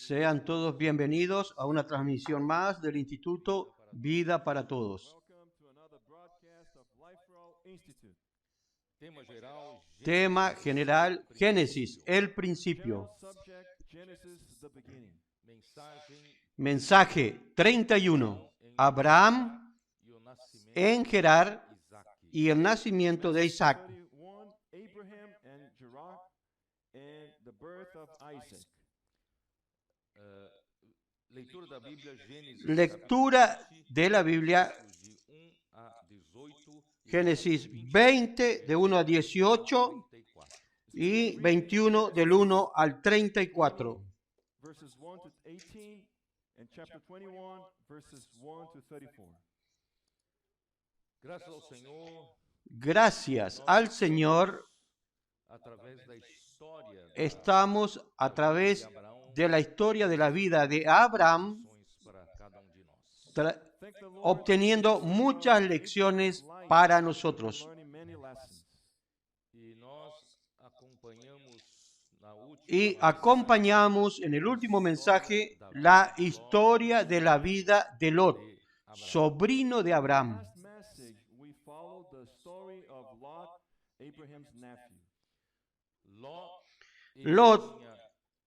Sean todos bienvenidos a una transmisión más del Instituto Vida para Todos. Tema general, Génesis, el principio. Mensaje 31. Abraham en Gerar y el nacimiento de Isaac. Lectura de la Biblia, Génesis 20, de 1 a 18 y 21, del 1 al 34. Verses 1 to 18 and chapter 21, verses 1 to 34. Gracias ao Senhor, Gracias al Señor, através da história estamos a través de la historia de la vida de Abraham para cada de nós. obteniendo muchas lecciones para nosotros. Learning many lessons. E nós acompanhamos na última Y acompañamos en el último mensaje la historia de la vida de Lot, sobrino de Abraham. Last message, we followed the story of Lot, Abraham's nephew. Lot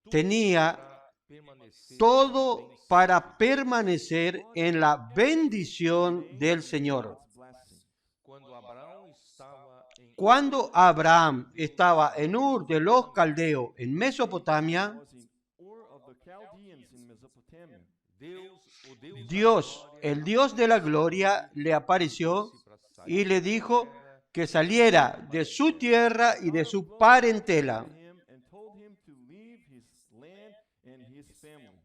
tenía permanecer todo para permanecer en la bendición del Señor. Blessing. quando Abraão estava em Cuando Abraham estaba en Ur de los Caldeos, en Mesopotamia, Was in Ur of the Chaldeans in Mesopotamia. Deus, o Deus Dios, el Dios de la gloria, le apareció y le dijo que saliera de su tierra y de su parentela Him and told him to leave his land and his family.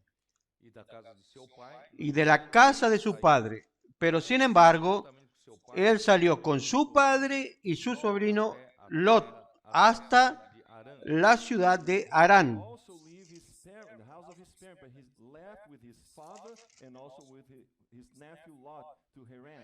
e da casa de seu pai, y de la casa de su padre. Pero sin embargo, juntamente com seu pai, él salió con su padre y su sobrino Lot hasta de Arã, la ciudad de Harán, Also leave his parent, the house of his parent, but he left with his father and also with his nephew Lot to Haran.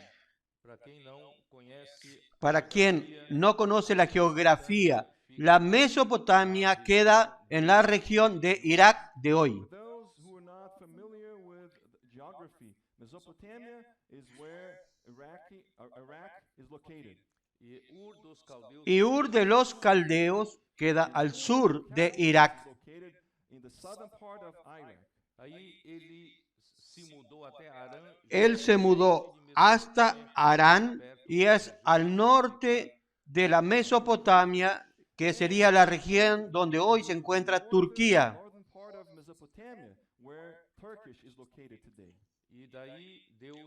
para quem não conhece, Para quien no conoce la geografía, la Mesopotamia queda en la región de Irak de hoy. For those who are not familiar with geography, Mesopotamia is where Iraq is located. e Ur dos Caldeus Y Ur de los Caldeos queda al sur de Irak. Is located in the southern part of Iraq. aí ele se mudou até Arã, Él se mudó hasta Harán y es al norte de la Mesopotamia, que sería la región donde hoy se encuentra Turquía. Northern part of Mesopotamia, where Turkish is located today. e daí Deus,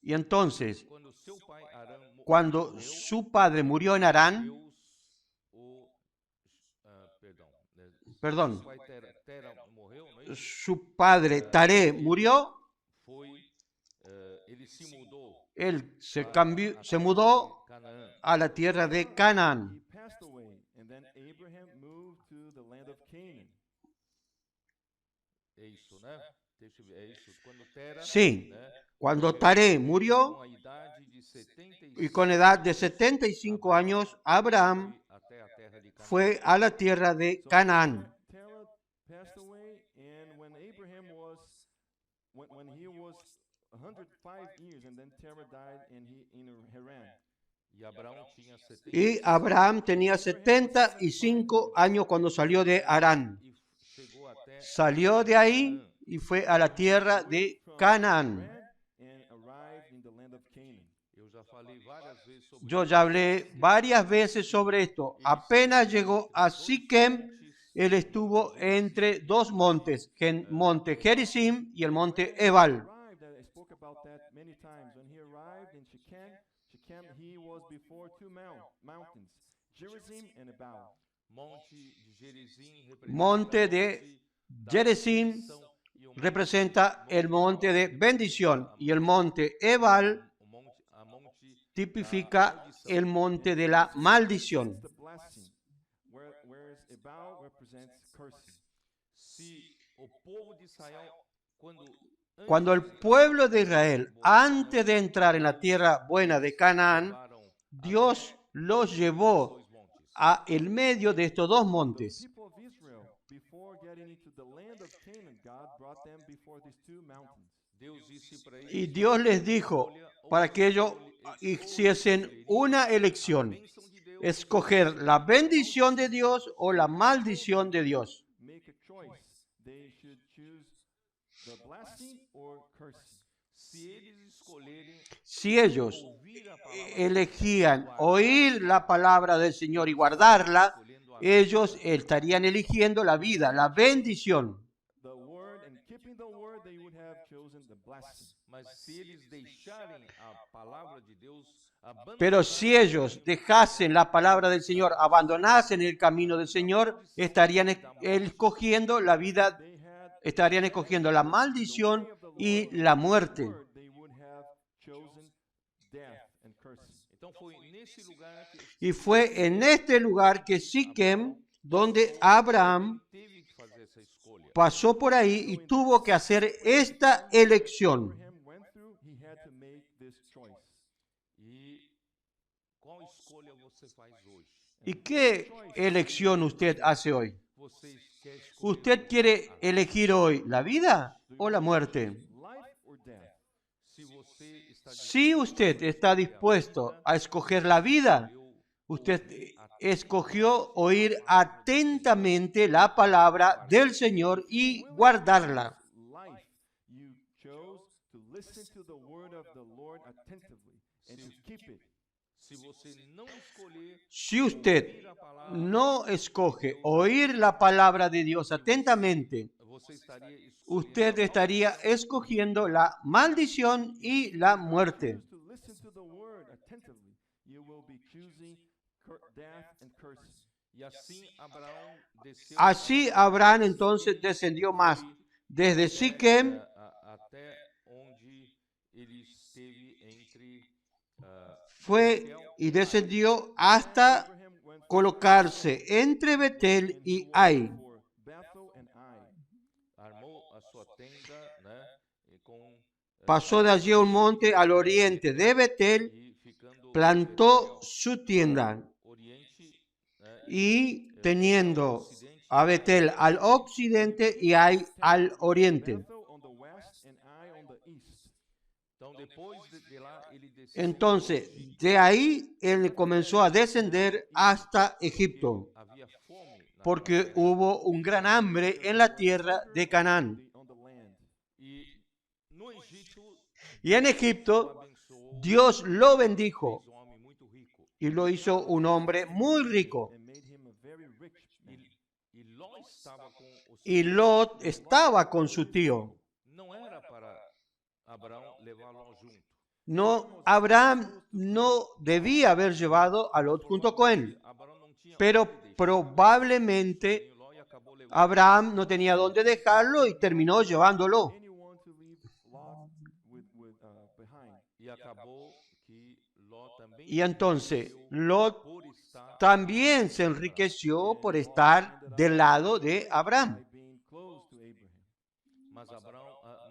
Y entonces, quando seu pai Arã cuando su padre murió en Harán, Deus o perdón, pai Tera morreu, não é isso? su padre Taré murió, Foi, ele se mudou él se mudó Canaã. a la tierra de Canaán. He passed away, and then Abraham moved to the land of Canaan. É isso, né? Deixa eu ver, é isso. Quando Tera, Sí, né, cuando Taré murió, com a idade de 75 y con edad de 75 años, Abraham até a terra de Canaã. fue a la tierra de Canaán. Terah passed away, and when Abraham was, when he was 105 years, and then Terah died in Haran. E Abraão tinha 70 Y Abraham tenía 75 años cuando salió de Harán. e chegou até Salió de ahí y fue a la tierra de Canaán. And arrived in the land of Canaan. Eu já falei várias vezes sobre Yo ya hablé varias veces sobre esto. Apenas llegó a Siquem, él estuvo entre dos montes, el monte Gerizim y el monte Ebal. I spoke about that many times. When he arrived in Shechem, he was before two mountains, Gerizim and Ebal. Monte de Gerizim, Monte de Gerizim representa el monte de bendición y el monte Ebal a monte tipifica el monte de la maldición. The blessing, whereas Ebal represents cursing. se o povo de Israel quando Cuando el pueblo de Israel, antes de entrar en la tierra buena de Canaán, Dios los llevó a el medio de estos dos montes. People of Israel, before getting into the land of Canaan, God brought them before these two mountains. Deus disse para eles, Y Dios les dijo para que ellos hiciesen una elección, escoger la bendición de Dios o la maldición de Dios. Make a choice. They should choose the blessing or cursing. se eles escolherem Si ellos ouvir a palavra elegían oír la palabra del Señor y guardarla, ellos estarían eligiendo la vida, la bendición. The word and keeping the word, they would have chosen the blessing. mas se eles deixarem a palavra de Deus, Pero si ellos dejasen la palabra del Señor, abandonasen el camino del Señor, estarían escogiendo la vida, They had estarían escogiendo la maldición y la muerte. word, they would have chosen death and cursing. então foi nesse lugar que Y fue en este lugar que Siquem, donde Abraham teve que fazer essa escolha. pasó por ahí y tuvo que hacer esta elección. Abraham went through, he had to make this choice. E qual escolha você faz hoje? ¿Y qué elección usted hace hoy? Você quer escolher ¿Usted quiere elegir hoy la vida o la muerte? Life or death? se você está Si usted está dispuesto a escoger la vida, usted escogió oír atentamente la palabra del Señor y guardarla. Life. You chose to listen to the word of the Lord attentively and to keep it. se você não escolher Si usted ouvir a palavra, no escoge oír la palabra de Dios atentamente, você estaria escolhendo usted estaría escogiendo la maldición y la muerte. Choose to listen to the word attentively. You will be choosing death and cursing. e assim Abraão desceu Así Abraham entonces descendió más desde Siquem até onde ele esteve entre fue y descendió hasta Abraham went colocarse entre Betel y Ai. for Bethel and Ai. armou a sua tenda, né, e com Pasó de allí a un monte al oriente de Betel, e ficando plantó su tienda oriente, né, y teniendo a Betel al occidente y Ai al oriente. Bethel on the west and Ai on the east. então depois de lá ele desceu. Entonces, de ahí él comenzó a descender hasta Egipto, Havia fome na porque hubo un gran hambre en la tierra de Canaán. On the land. e no Egito Y en Egipto, abençoou, Dios lo bendijo fez um homem muito rico. y lo hizo un hombre muy rico. And made him a very rich man. E Ló estava com o seu, Y Lot estaba con su tío. não era para Abraão levá-lo junto. No, Abraham no debía haber llevado a Lot junto con él, Abraão não tinha pero onde deixar probablemente Ló e acabou levando. Abraham no tenía dónde dejarlo y terminó llevándolo. Anyone to leave Lot behind. E acabou que Ló também Y entonces Lot por estar también se enriqueció por estar del lado de Abraham. By being close to Abraham. mas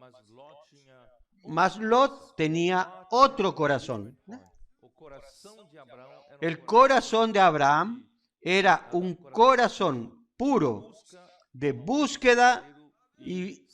mas Ló tinha Mas Lot tenía otro corazón. o coração de Abraão era El corazón de Abraham era un corazón puro busca de búsqueda y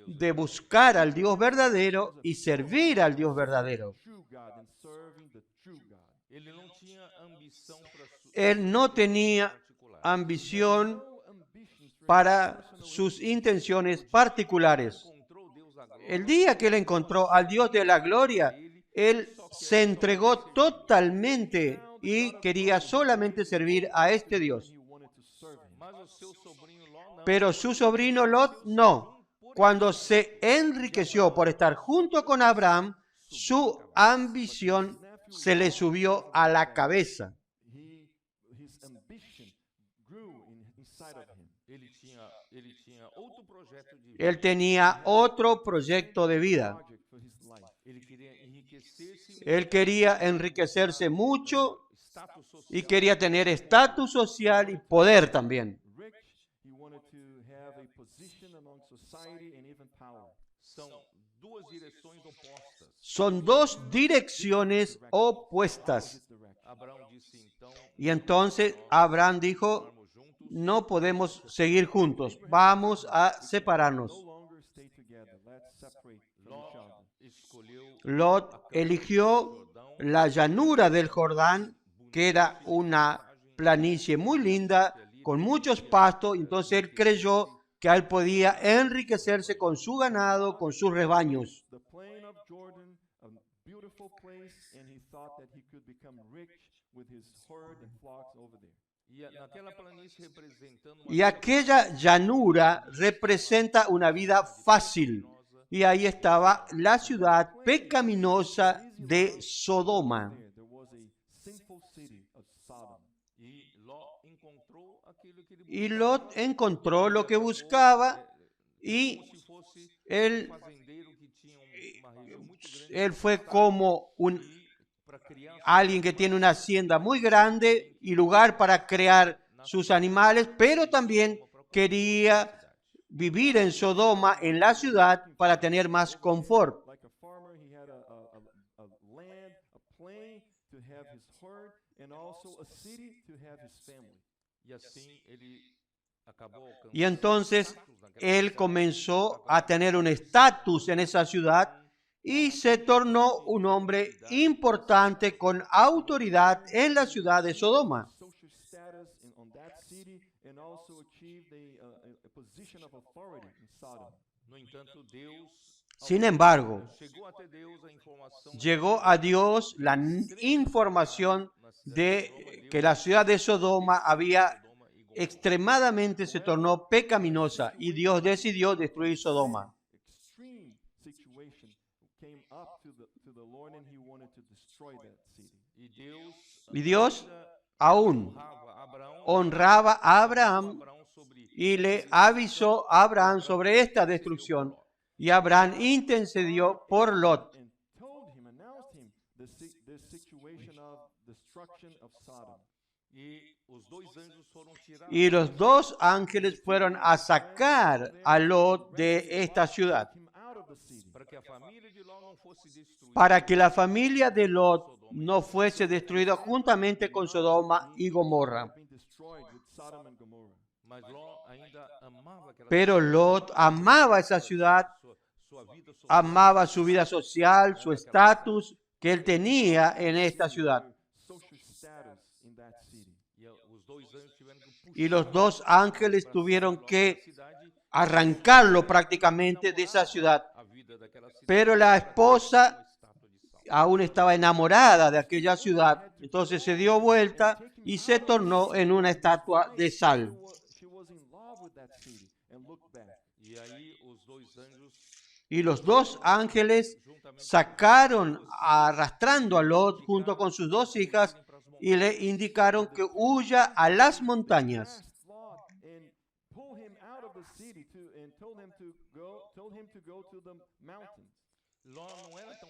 de buscar al Dios verdadero y servir al Dios verdadero. True God and serving the true God. ele não tinha ambição para Él no tenía particular. ambición No ambitions for para sus intenciones particulares. Encontrou Deus a glória. El día que él encontró al Dios de la gloria, él se entregó totalmente y quería solamente servir a este Dios. he wanted to serve him. Mas o seu sobrinho Ló não. Pero su sobrino Lot no. Cuando se enriqueció por estar junto con Abraham, su ambición se le subió a la cabeza. His ambition grew inside of him. Ele tinha outro projeto de vida. Él tenía otro proyecto de vida. Project for his life. Ele queria enriquecer-se, Él quería enriquecerse mucho status social. y quería tener estatus social y poder también. Rich, he wanted to have a position among society and even power. São duas direções opostas. Son dos direcciones opuestas. This direction. Abraão disse então, Y entonces Abraham dijo, vamos juntos, no podemos seguir juntos, vamos a separarnos. no longer stay together. Let's separate from each Ló other. escolheu Lot eligió la llanura del Jordán, que era una planicie muy linda, con muchos pastos. Entonces él creyó que él podía enriquecerse con su ganado, con sus rebaños. The plain of Jordan, a beautiful place, and he thought that he could become rich with his herd and flocks over there. naquela planície representando Y aquella llanura representa una vida fácil. Y ahí estaba la ciudad pecaminosa de Sodoma. There was a sinful city of Sodom. e Ló encontrou aquilo que ele Y Lot encontró lo que buscaba y como se fosse él, fazendeiro que tinha uma região muito grande él fue como para criar alguien que tiene una hacienda muy grande y lugar para crear sus animales, pero también quería vivir en Sodoma, en la ciudad, para tener más confort. Like a farmer, he had a land, a plain to have his herd, and also a city to have his family. e assim ele acabou alcançando Y entonces status naquela él cidade. comenzó a tener un estatus en esa ciudad y se tornó un hombre importante con autoridad en la ciudad de Sodoma. Social status on that city, and also achieved a position of authority in Sodom. No entanto, Deus Sin embargo, chegou até Deus a informação llegó a Dios la información de que la ciudad de Sodoma había extremadamente se tornó pecaminosa y Dios decidió destruir Sodoma. Extreme situation came up to the Lord, and he wanted to destroy that city. e Deus Y Dios aún honraba a Abraham sobre y le avisó a Abraham sobre esta destrucción. Y Abraham intercedió por Lot. And told him, announced him, the situation of destruction of Sodom. e os dois anjos foram tirados Y los dos ángeles fueron a sacar a Lot de esta ciudad Him out of the city. para que a família de Ló não fosse destruída. para que la familia de Lot no fuese destruida juntamente con Sodoma y Gomorra. Been destroyed with Sodom and Gomorrah. Mas Ló ainda amava aquela Pero Lot amaba esa ciudad, sua vida social. amaba su vida social, su estatus que él tenía en esta ciudad. Social status in that city. E os dois anjos tiveram que puxar Y los dos ángeles tuvieron da que cidade arrancarlo prácticamente de esa ciudad. a vida daquela cidade. Pero la esposa Uma estátua de sal. aún estaba enamorada de aquella ciudad, entonces se dio vuelta y se tornó en una estatua de sal. She was in love with that city and looked back. E aí os dois anjos Y los dos ángeles sacaron arrastrando a Lot junto con sus dos hijas y le indicaron que huya a las montañas. Asked Lot and pulled him out of the city and told him to go to the mountains. Ló não era tão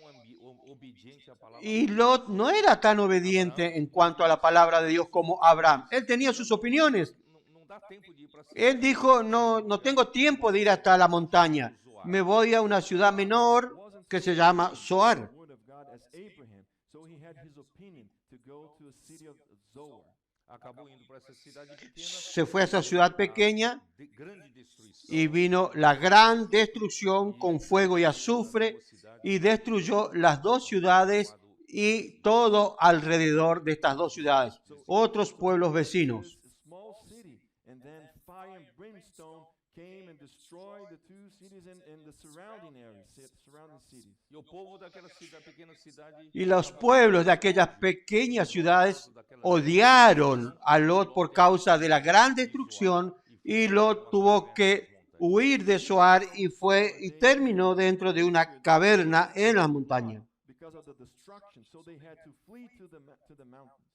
obediente à palavra. Y Lot no era tan obediente en cuanto a la palabra de Dios como Abraham. Él tenía sus opiniones. Não dá tempo de ir para Él dijo, no tengo tiempo de ir hasta la montaña. Me voy a una ciudad menor que se llama Zoar. The word of God as Abraham, so he had his opinion to go to a city of Zoar. acabou indo para essa cidade pequena Se fue a esa ciudad pequeña de grande destruição. y vino la gran destrucción con fuego y azufre y destruyó las dos ciudades y todo alrededor de estas dos ciudades, otros pueblos vecinos. A small city, and then fire and brimstone came and destroyed the two cities and the surrounding areas, surrounding cities. E o povo daquela pequena cidade Y los pueblos de aquellas pequeñas ciudades odiaron a Lot por causa de la gran destrucción y Lot tuvo que huir de Zoar y terminó dentro de una caverna en la montaña. Because of the destruction, so they had to flee to the mountains.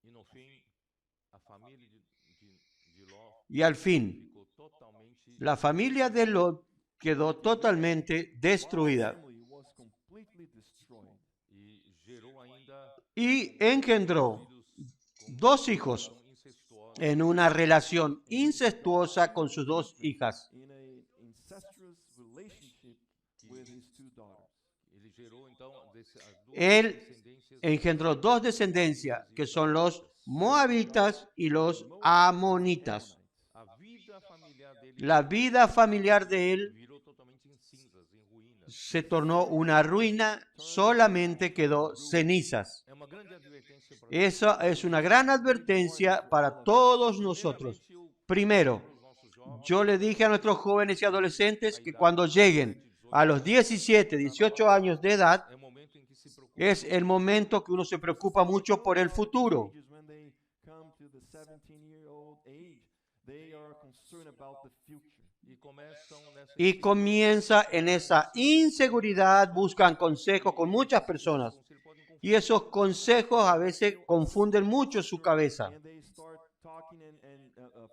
e no fim a família de Ló Y al fin, ficou totalmente la familia de Lot quedó totalmente destruida Family was completely destroyed. e gerou ainda y engendró dos hijos incestuosos en una relación incestuosa con sus dos hijas. In a incestuous relationship with his two daughters. ele gerou então as duas Él descendências engendró dos descendencias, que son los moabitas y los amonitas. vida familiar dele La vida familiar de él virou totalmente em cinzas, em ruínas. se tornó una ruina, solamente quedó cenizas. É uma grande advertência para Esa es una gran advertencia para todos nosotros. Primero, os nossos jovens. yo le dije a nuestros jóvenes y adolescentes que cuando lleguen a los 17, 18 años de edad, É o momento em que se preocupa es el momento que uno se preocupa mucho por el futuro. When they come to the 17-year-old age, they are concerned about the future. e começam nessa Y comienza en esa inseguridad, buscan consejos con muchas personas. se ele pode Y esos consejos a veces confunden mucho su cabeza. And they start talking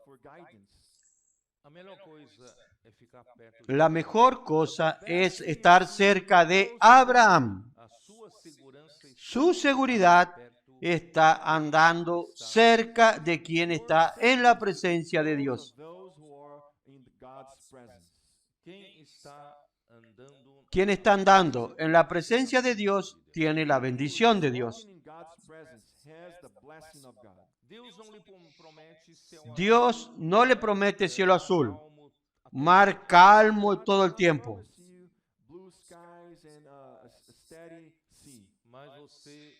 for guidance. A melhor coisa é ficar perto de La mejor cosa es estar cerca de Abraham. a sua segurança está Su seguridad perto. está andando cerca de quien está en la presencia de Dios. Those who are in God's presence. Quem está andando Quien está andando en la presencia de Dios tiene la bendición de Dios. Walking in God's presence has the blessing of God. Deus não lhe promete céu Dios no le promete cielo azul, calmo, mar calmo todo el tiempo, Promise you blue skies and a steady sea. mas você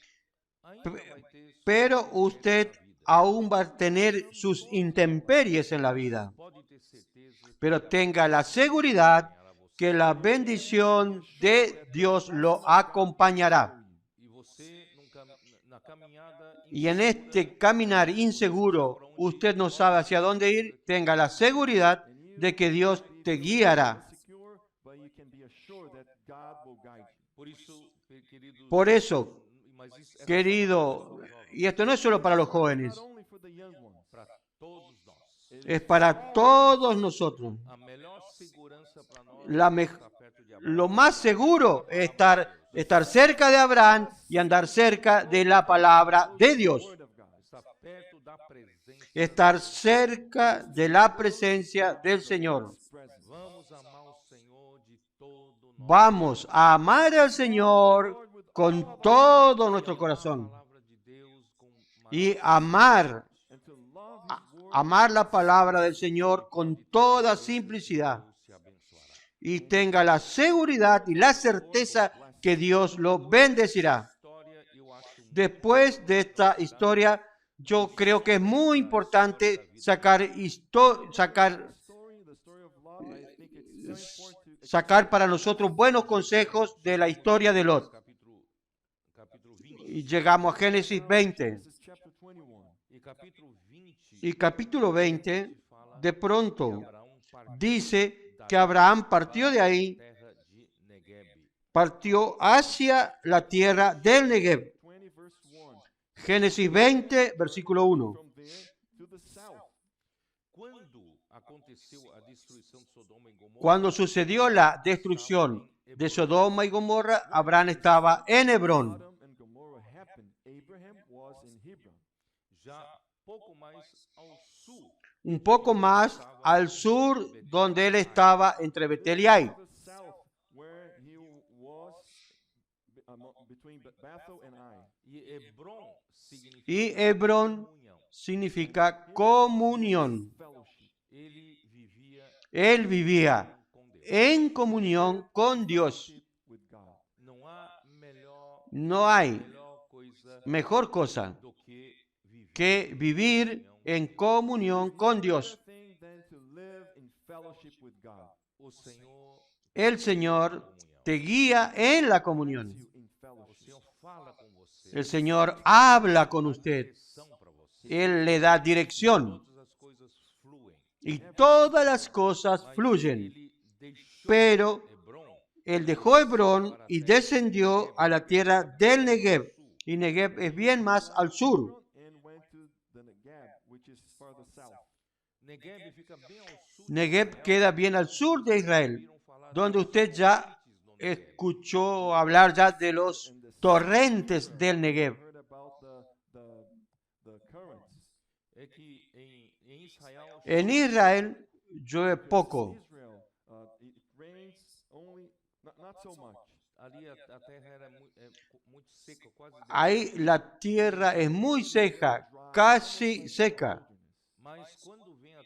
ainda vai ter pero usted aún va a tener sus intemperies en la vida. pode ter certeza Pero tenga la seguridad que la bendición de Dios lo acompañará. e você na caminhada Y en este caminar inseguro, usted no sabe hacia dónde ir, tenga la seguridad de que Dios te guiará. Secure, but you can be assured that God will guide you. por isso queridos Por eso, mas isso é querido, y esto no es solo para los jóvenes, Not only for the young ones. para todos nós. es para todos nosotros. A melhor segurança para nós La é me- estar perto de Abraão. Lo más seguro es estar cerca de Abraham y andar cerca de la palabra de Dios. Word of God. Estar perto da presença. Estar cerca de la presencia del Señor. Presence. Vamos amar o Senhor de todo nosso Vamos a amar al Señor con todo nuestro corazón palavra de Deus com y amar, And to love His word. amar la palabra del Señor con toda simplicidad. Deus te abençoará. Y tenga la seguridad y la certeza que Dios lo bendecirá. História eu acho Después de esta historia, yo creo que es muy importante sacar The story of Lot, I think it's very important to sacar para nosotros buenos consejos de la historia de Lot. capítulo 20 Y llegamos a Génesis 20. This is chapter 21. e capítulo 20 Y capítulo 20, fala de pronto, Abraão partiu dice que Abraham partió de ahí, terra de Negueb. partió hacia la tierra del Negev. 20 verse 1. Génesis 20, versículo 1. From there to the south. Quando aconteceu a destruição de Sodoma e Gomorra, Cuando sucedió la destrucción de Sodoma y Gomorra, Abraham estaba en Hebrón. Sodom and Gomorrah happened. Abraham was in Hebron. já pouco mais ao sul, Un poco más al sur, donde él estaba entre Betel y Ai. To the south, where he was between Bethel and Ai. e Hebron significa Y Hebrón comunhão. significa comunión. Fellowship. Ele vivia Él vivía com Deus. en comunión con Dios. With God. Não há No hay melhor coisa mejor cosa do que viver que vivir en comunión con Dios. Better thing than to live in fellowship with God. o Senhor. El Señor te guía en la comunión. You in O fellowship. Senhor fala com você. El Señor habla con usted. Direção para você. Él le da dirección. Todas as coisas fluem. Y todas las cosas fluyen. Ele deixou Pero Hebron él dejó Hebrón y descendió a la tierra del Negev. Y Negev es bien más al sur. And went to the Negeb, which is farther south. Negueb fica bem ao sul. Negev queda bien al sur de Israel, Ouviram falar donde usted ya escuchó hablar ya de los torrentes del Negev. Heard about the currents. é que em Israel En Israel llueve poco. Israel, it rains only, not so much. ali a terra era muito seca, quase Ahí la tierra es muy seca, casi seca. Mas quando vem a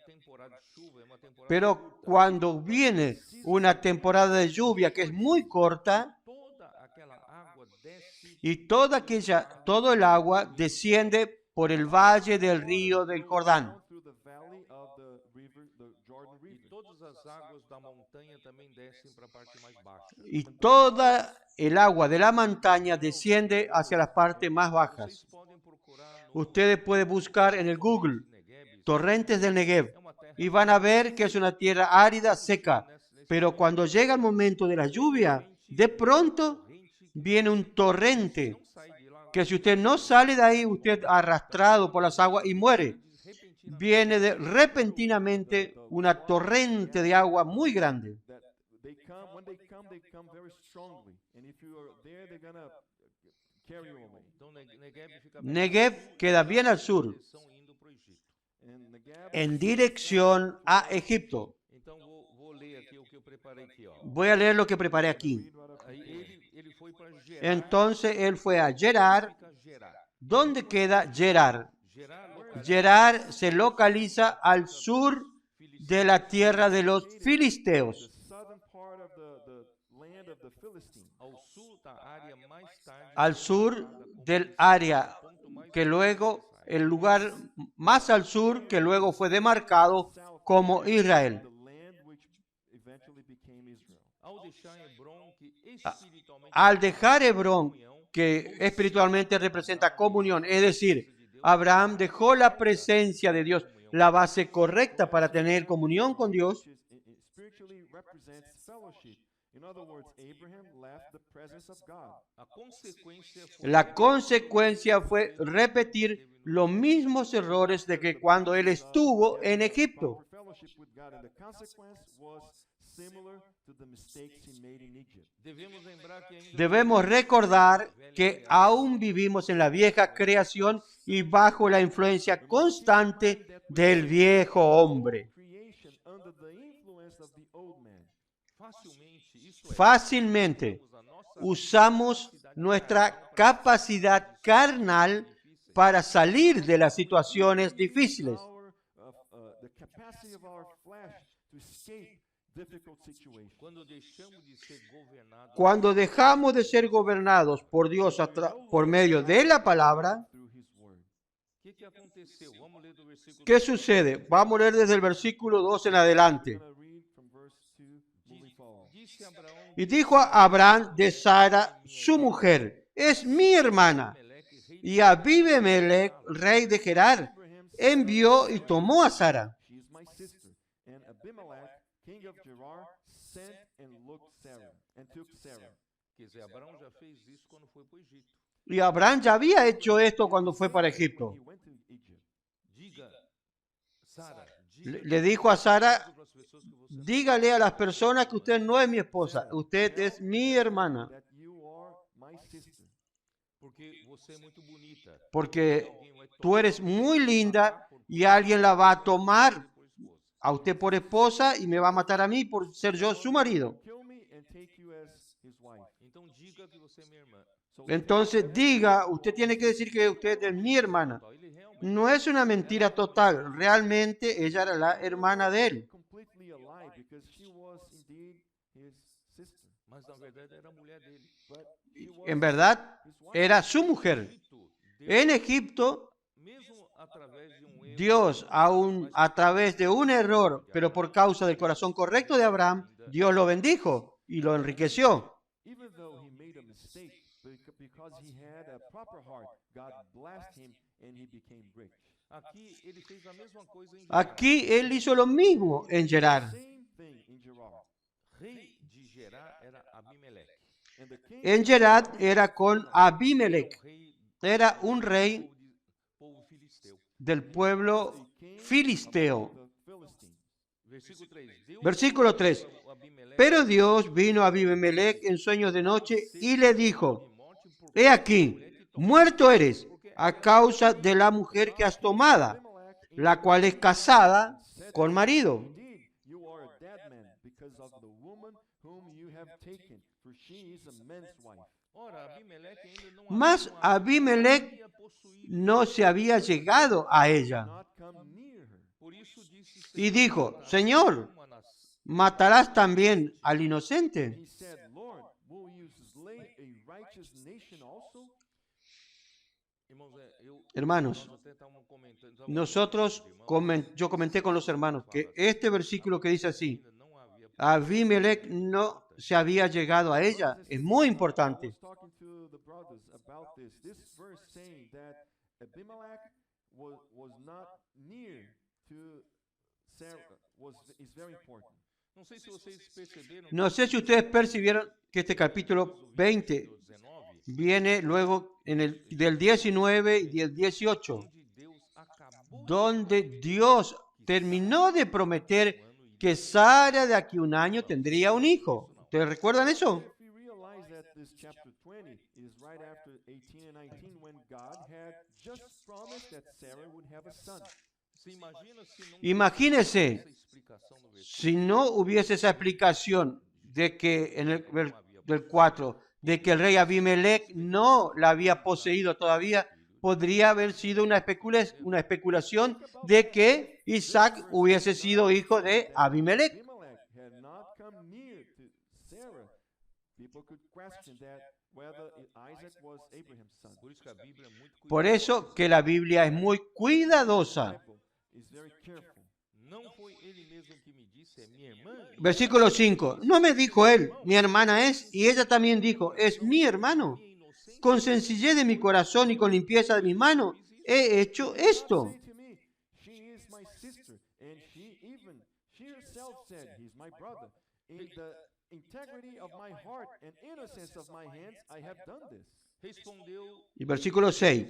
Pero cuando viene una temporada de lluvia que es muy corta y todo el agua desciende por el valle del río del Jordán. Through the valley of the river, the Jordan E River. todas as águas da montanha também descem para a parte mais baixa. Y toda el agua de la montaña desciende hacia las partes más bajas. Vocês podem procurar no Ustedes pueden buscar en el Google Negev. torrentes del Negev É uma terra y van a ver que es una tierra árida, seca. Pero cuando llega el momento de la lluvia, de pronto viene un torrente não sai de lá. que si usted no sale de ahí, usted arrastrado por las aguas y muere. Viene repentinamente una torrente de agua muy grande. That when they come very strongly. And if you are there, they're gonna carry you away. Então Negev fica bem Negev queda bien al sur, direção indo para o Egito. And Negev, en dirección a Egipto. Então vou ler aqui o que eu preparei aqui, ó. Voy a leer lo que preparé aquí. Aí ele foi para Gerar. Entonces él fue a Gerar. Fica Gerar. ¿Dónde queda Gerar? Gerar localiza Gerar se localiza al sur de la tierra de los filisteos, the southern part of the land of the Philistines. ao sul da área mais tarde. al sur del área que luego, el lugar más al sur que luego fue demarcado como Israel. The land which eventually became Israel. Ao deixar Hebron, que espiritualmente Al dejar Hebrón, que espiritualmente representa comunión, es decir, Abraham dejó la presencia de Dios, la base correcta para tener comunión con Dios. Which spiritually represents fellowship. In other words, Abraham left the presence of God. a consequência foi La consecuencia fue repetir los mismos errores de que cuando él estuvo en Egipto. Proper fellowship with God, and the consequence was similar to the mistakes he made in Egypt. devemos lembrar que ainda Debemos recordar que aún vivimos en la vieja creación y bajo la influencia constante del viejo hombre. Creation under the influence of the old man. facilmente isso é Fácilmente a nossa usamos nuestra capacidad carnal para salir de las situaciones difíciles. The capacity of our flesh to escape difficult situations. quando deixamos de ser governados Cuando dejamos de ser gobernados por Dios por medio de la palabra, Through his word. o que aconteceu? Vamos ler do versículo ¿qué sucede? Vamos a leer desde el versículo 2 en adelante. I'm going to read from verse 2 moving forward. disse Abraão Y dijo a Abraham de Sara, su mujer, es mi hermana. Meleque, rei Y Abimelech, rey de Gerar, envió y tomó a Sara. She is my sister. And Abimelech, king of Gerar, sent and took Sarah. quer dizer, Abraão já fez isso quando foi para o Egito. Y Abraham ya había hecho esto cuando fue para Egipto. He went to Egypt. Diga, Sara, Le dijo a Sara, para as pessoas que você dígale a las personas que usted no es mi esposa, usted es mi hermana, That you are my sister. porque você é muito bonita. porque Alguém vai tú eres muy linda y alguien la va a tomar por esposa. a usted por esposa y me va a matar a mí por ser yo su marido. Kill me and take you as his wife. Então diga que você é minha irmã. So Entonces diga, usted tiene que decir que usted es mi hermana. Ele realmente No es una mentira total, realmente ella era la hermana de él. completely a lie because she was indeed his sister. mas na verdade era a mulher dele. But she was En verdad, his wife. era su mujer. Egito, Deus, En Egipto, mesmo através de um erro, Dios, aún a través de un error, pero por causa del corazón correcto de Abraham, Dios lo bendijo y lo enriqueció. Even though he made a mistake, because he had a proper heart, God blessed him and he became rich. aqui ele fez a mesma coisa em Gerar. Aquí él hizo lo mismo en Gerar. Same thing in Gerar. Rei de Gerar era Abimeleque. And the king En Gerar era con Abimelech. O rei Era un rey povo filisteu. del pueblo filisteo. the Philistines. Versículo 3. Deus Versículo 3. o Abimeleque Pero Dios vino a Abimelech en sueños de noche y le dijo, de morte por he aquí, muerto eres a causa de la mujer que has tomada, la cual es casada con marido. Indeed, you are a dead man because of the woman whom you have taken, for she is a man's wife. Ora, Abimeleque ainda não Mas Abimelech havia possuído. no se había llegado a ella. Not come near her. Por isso disse, Y dijo, Señor, ¿matarás también al inocente? He said, Lord, will you slay a righteous nation also? irmãos, Hermanos, nós até estávamos comentando, nosotros, yo comenté con los hermanos que este versículo que dice así, ainda não havia Abimelech no se había llegado a ella, es muy importante. I was talking to the brothers about this. This verse saying that Abimelech was not near to Sarah is very important. Não sei se vocês perceberam No sé si ustedes percibieron que este capítulo 20 no 19, viene luego del 19 y del 18, onde Deus acabou donde Dios terminó de prometer que Sara de aquí a un año tendría un hijo. ¿Ustedes recuerdan eso? If we realize that this chapter 20 is right after 18 and 19 when God had just promised that Sarah would have a son. se imagina se não Imagínese essa explicação do versículo si no hubiese esa explicación de que en el del 4, de que el rey Abimelech no la había poseído todavía, podría haber sido una especulación de que Isaac hubiese sido hijo de Abimelech. Abimelech had not come near to Sarah. People could question that whether Isaac was Abraham's son. Por isso que a Bíblia é muito Por cuidadosa. eso que la Biblia es muy cuidadosa. Bible is very careful. Não foi ele mesmo que me disse, é minha irmã. Versículo 5. No me dijo él, mi hermana es, y ella también dijo, es mi hermano. Minha inocência Con sencillez de mi corazón y con limpieza de mis manos, he hecho esto. Say to me, she is my sister, and she herself said, he's my brother. In the integrity of my heart and innocence of my hands, I have done this. respondeu Y versículo 6.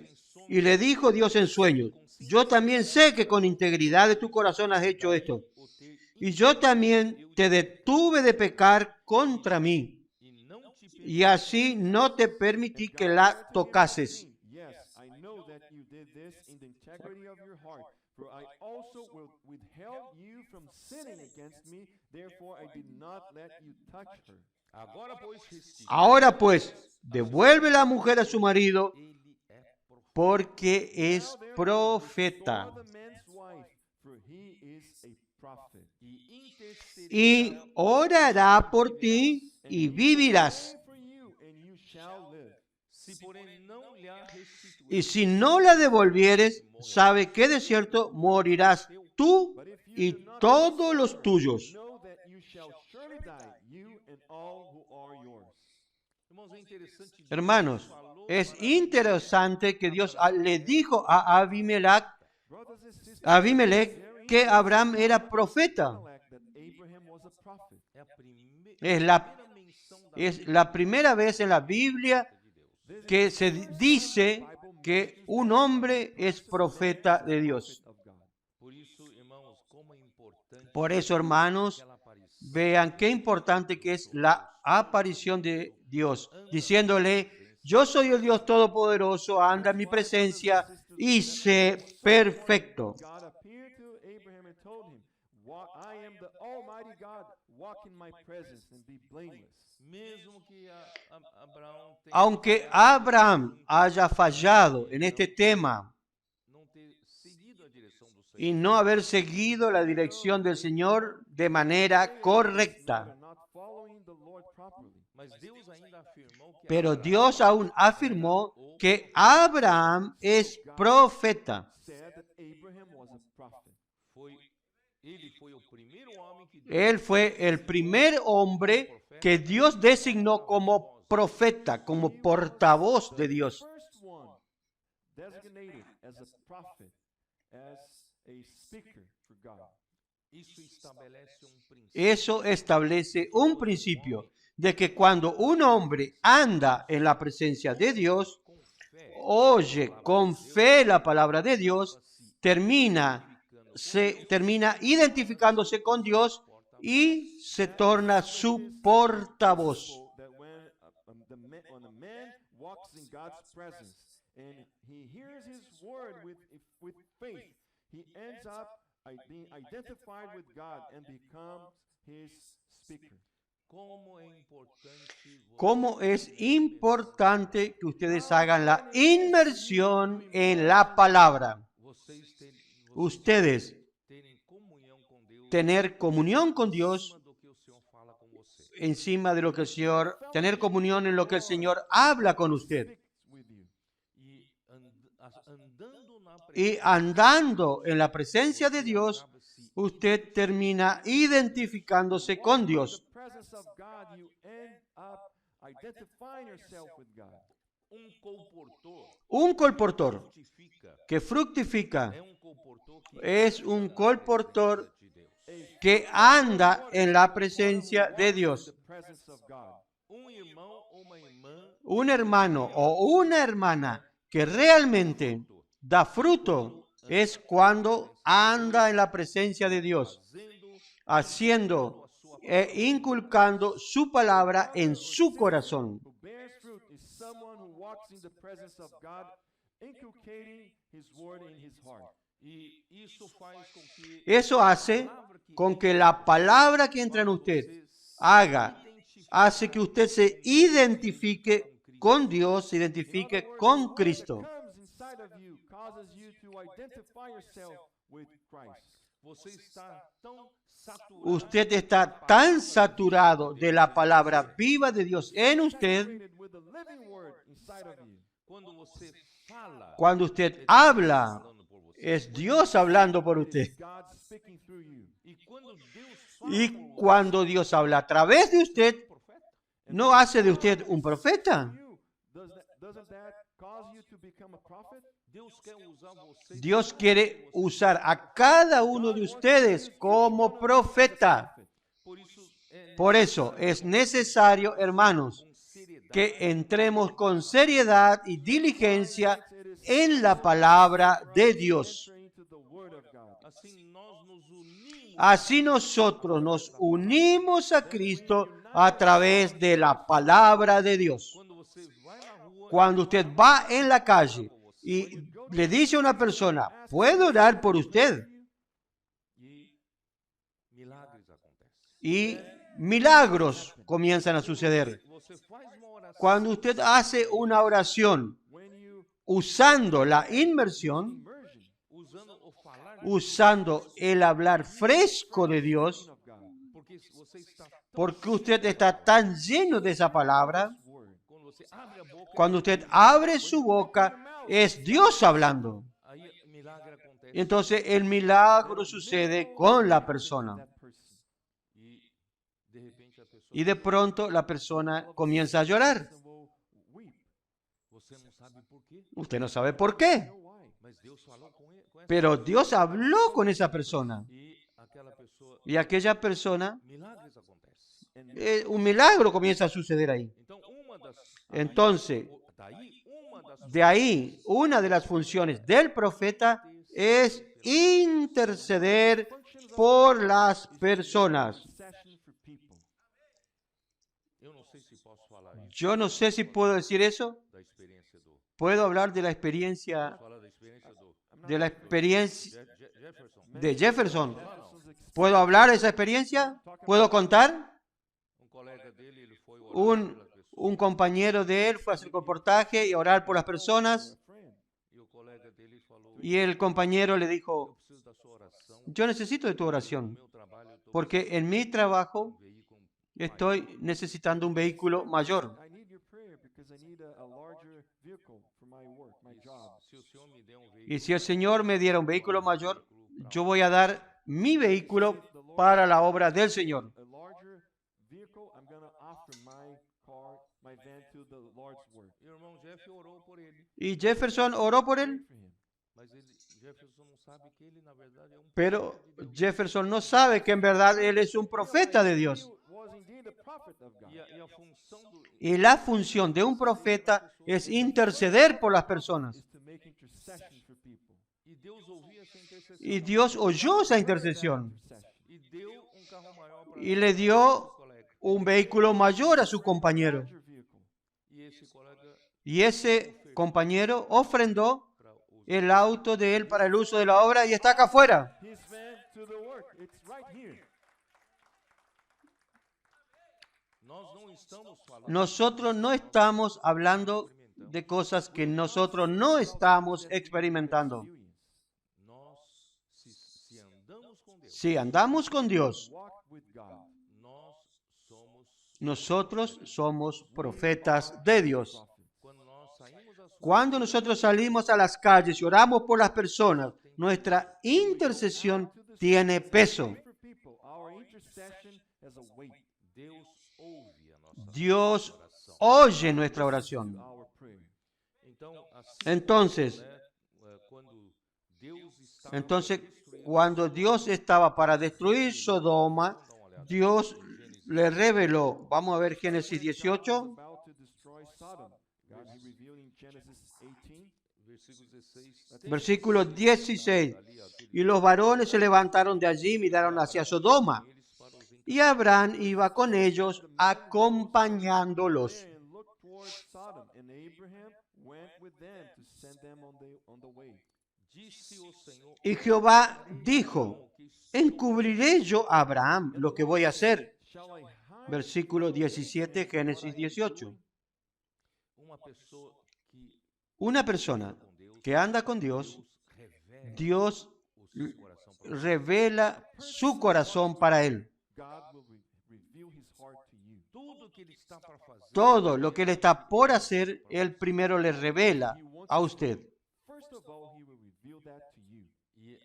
Y le dijo Dios en sueños, yo también sé que con integridad de tu corazón has hecho esto. o ter Y yo también te detuve de pecar contra mí. e não te Y así no te permití que la tocases. Yes, I know that you did this in the integrity of your heart, for I also withheld you from sinning against me, therefore I did not let you touch her. agora pois restitui. Ahora pues, devuelve la mujer a su marido Ele é profeta. porque es Now, therefore, profeta. restore the man's wife, for he is a prophet. E intercederá Y orará por ti y vivirás. Pray for you, and you shall live. se porém não lhe a restituir. Y si no la devolvieres, sabe que de cierto morirás tú But if you y do not todos los tuyos. know that you shall surely die, you and all who are yours. Irmãos, é interessante. Deus Hermanos, falou es para interesante que Dios le dijo a Abimelech, Brothers and sisters, Abimelech que Abraham era profeta. Abimelech, that Abraham was a prophet. é a primeira Es la, menção da es la primera vez en la Biblia de Deus. que se dice que un hombre es profeta de Dios. Of God. Por isso, irmãos, como é importante Por eso, hermanos, aquela aparição. vean qué importante que es la aparición de Dios, diciéndole, yo soy el Dios Todopoderoso, anda en mi presencia y sé perfecto. God appeared to Abraham and told him, I am the Almighty God, walk in my presence and be blameless. Mesmo que Abraão tenha Aunque Abraham haya fallado en este tema não ter seguido a direção do Senhor, y no haber seguido la dirección del Señor de manera correcta, They're not following the Lord properly. mas Deus ainda afirmou que pero Abraão Dios aún afirmó que Abraham es profeta. Said that Abraham was a prophet. ele foi o primeiro homem que Deus Él fue el primer hombre que Dios designó como profeta, como portavoz de Dios. First one designated as a prophet, as a speaker for God. isso estabelece princípio. Eso establece un principio de que cuando un hombre anda en la presencia de Dios, Com fé, oye con fe la palabra de Dios, termina identificándose con Dios y se torna su portavoz. So that when a man walks in God's presence and he hears his word with faith, he ends up being identified with God and becomes his speaker. como é importante ¿Cómo es importante que ustedes hagan la inmersión en la palabra? vocês terem Ustedes tener comunión con Dios acima do que o Senhor fala com você. encima de lo que el Señor, tener comunión en lo que el Señor habla con usted. Speaks with you. E andando na Y andando en la presencia de Dios, usted termina identificándose con Dios. The presence of God, you end up identifying yourself with God. comportor Un colportor frutifica que fructifica comportor que es un colportor de Deus. que anda en la presencia de Dios. The presence of God. Irmão ou uma irmã Un hermano o una hermana que realmente da fruto es cuando anda en la presencia de Dios, haciendo e inculcando su palabra en su corazón. Who bears fruit is someone who walks in the presence of God, inculcating His word in his heart. e isso faz com que Eso hace con que la palabra que entra en usted hace que usted se identifique con Dios, se identifique con Cristo. Comes inside of you, causes you to identify yourself with Christ. você está tão saturado Usted está tan saturado de la palabra viva de Dios en usted, Saturated with the living word inside of you. quando você fala cuando usted habla, falando por você. es Dios hablando por usted. God speaking through you. E quando Deus fala Y por cuando Dios habla a través de usted, profeta, ¿no hace de usted un profeta? You, doesn't that cause you to become a prophet? Deus quer usar você Dios quiere usar a cada uno de ustedes como profeta. por isso Por eso es necesario, hermanos, com seriedade que entremos con seriedad y diligencia en la palabra de Dios. Enter into the word of God. assim nós nos unimos Así nosotros nos unimos a Cristo a través de la palabra de Dios. quando você vai na rua Cuando usted va en la calle y le dice a una persona, ¿puedo orar por usted? e milagres acontecem. Y milagros comienzan a suceder. Você faz uma oração Cuando usted hace una oración When you usando la inmersión, immersion usando o falar usando el hablar fresco de Dios, of God, porque você está porque usted está tan lleno de esa palabra, word, quando você abre a boca cuando usted abre su boca, es Dios hablando. aí milagre acontece Entonces el milagro sucede con la persona. that person. e de repente a pessoa Y de pronto la persona comienza a llorar. Will weep. você não sabe por quê, Usted no sabe por qué, Know why? mas Deus falou com ele, com essa pero Dios habló con esa persona. e aquela pessoa Y aquella persona, milagres acontecem. un milagro comienza a suceder ahí. Então uma das Entonces, daí uma das de ahí, una de las funciones del profeta es interceder por las personas. Session for people. eu não sei se posso falar isso Yo no sé si puedo decir eso. da experiência do Puedo hablar de la experiencia falar da experiência do de la experiencia Jefferson. de Jefferson. Jefferson's ex- ¿Puedo hablar de esa experiencia? ¿Puedo contar? Colega dele, ele foi orar Un, pelas pessoas un compañero de él fue a hacer reportaje y orar por las personas friend. e o colega dele falou: y el compañero le eu dijo, preciso da sua oração, yo necesito de tu oración meu trabalho eu estou porque en mi trabajo veículo estoy necesitando un vehículo mayor. I need your prayer because I need a larger vehicle for my work, my job. se o Senhor me der veículo Y si el Señor me diera un vehículo mayor, yo voy a dar mi vehículo para la obra del Señor. A larger vehicle, I'm going to offer my car, my van to the Lord's work. e o irmão Jeff orou por ele, Y Jefferson oró por él, For him. mas ele Jefferson não sabe que ele na verdade é pero Jefferson no sabe que en verdad él es un profeta de Dios. He was indeed a prophet of God. e a função do Y la función de un profeta es interceder por las personas. Is to make intercession for people. e Deus ouvia essa intercessão Y Dios oyó esa intercesión Intercession. e deu carro maior para y le dio un vehículo mayor a su compañero. Larger vehicle. e esse colega Y ese compañero ofrendó para o el auto de él para el uso de la obra y está acá afuera. His van to the work. It's right here. nós não estamos falando Nosotros no estamos hablando de cosas que nosotros no estamos experimentando. nós se andamos Si andamos con Dios, walk with God, nós somos, nosotros somos profetas de Dios. prophet. quando nós saímos às ruas, Cuando nosotros salimos a las calles y oramos por las personas, nuestra intercesión tiene peso. Pray for people. Our intercession has a weight. Deus ouve a nossa Dios oração. oye nuestra oración. Our prayer. Então, assim, Entonces, quando Deus está Entonces, cuando Dios estaba para destruir Sodoma, Dios le reveló. Vamos a ver Génesis God 18, was about to destroy Sodom. God he revealed in Genesis 18. versículo 16, versículo 16. Y los varones se levantaron de allí y miraron hacia Sodoma. eles para os Y Abraham iba con ellos acompañándolos. And looked towards Sodom, and Abraham went with them to send them on the way. disse o Senhor, Y Jehová dijo, ¿encubriré yo a Abraham lo que voy a hacer? Shall I hide Versículo 17, Génesis 18. uma pessoa que Una persona com Deus, que anda con Dios, revela Dios o seu coração para você. revela su corazón para él. God will reveal his heart to you. Tudo que ele está para fazer, Todo lo que él está por hacer, él primero le revela a usted. First of all, he will reveal that to you. e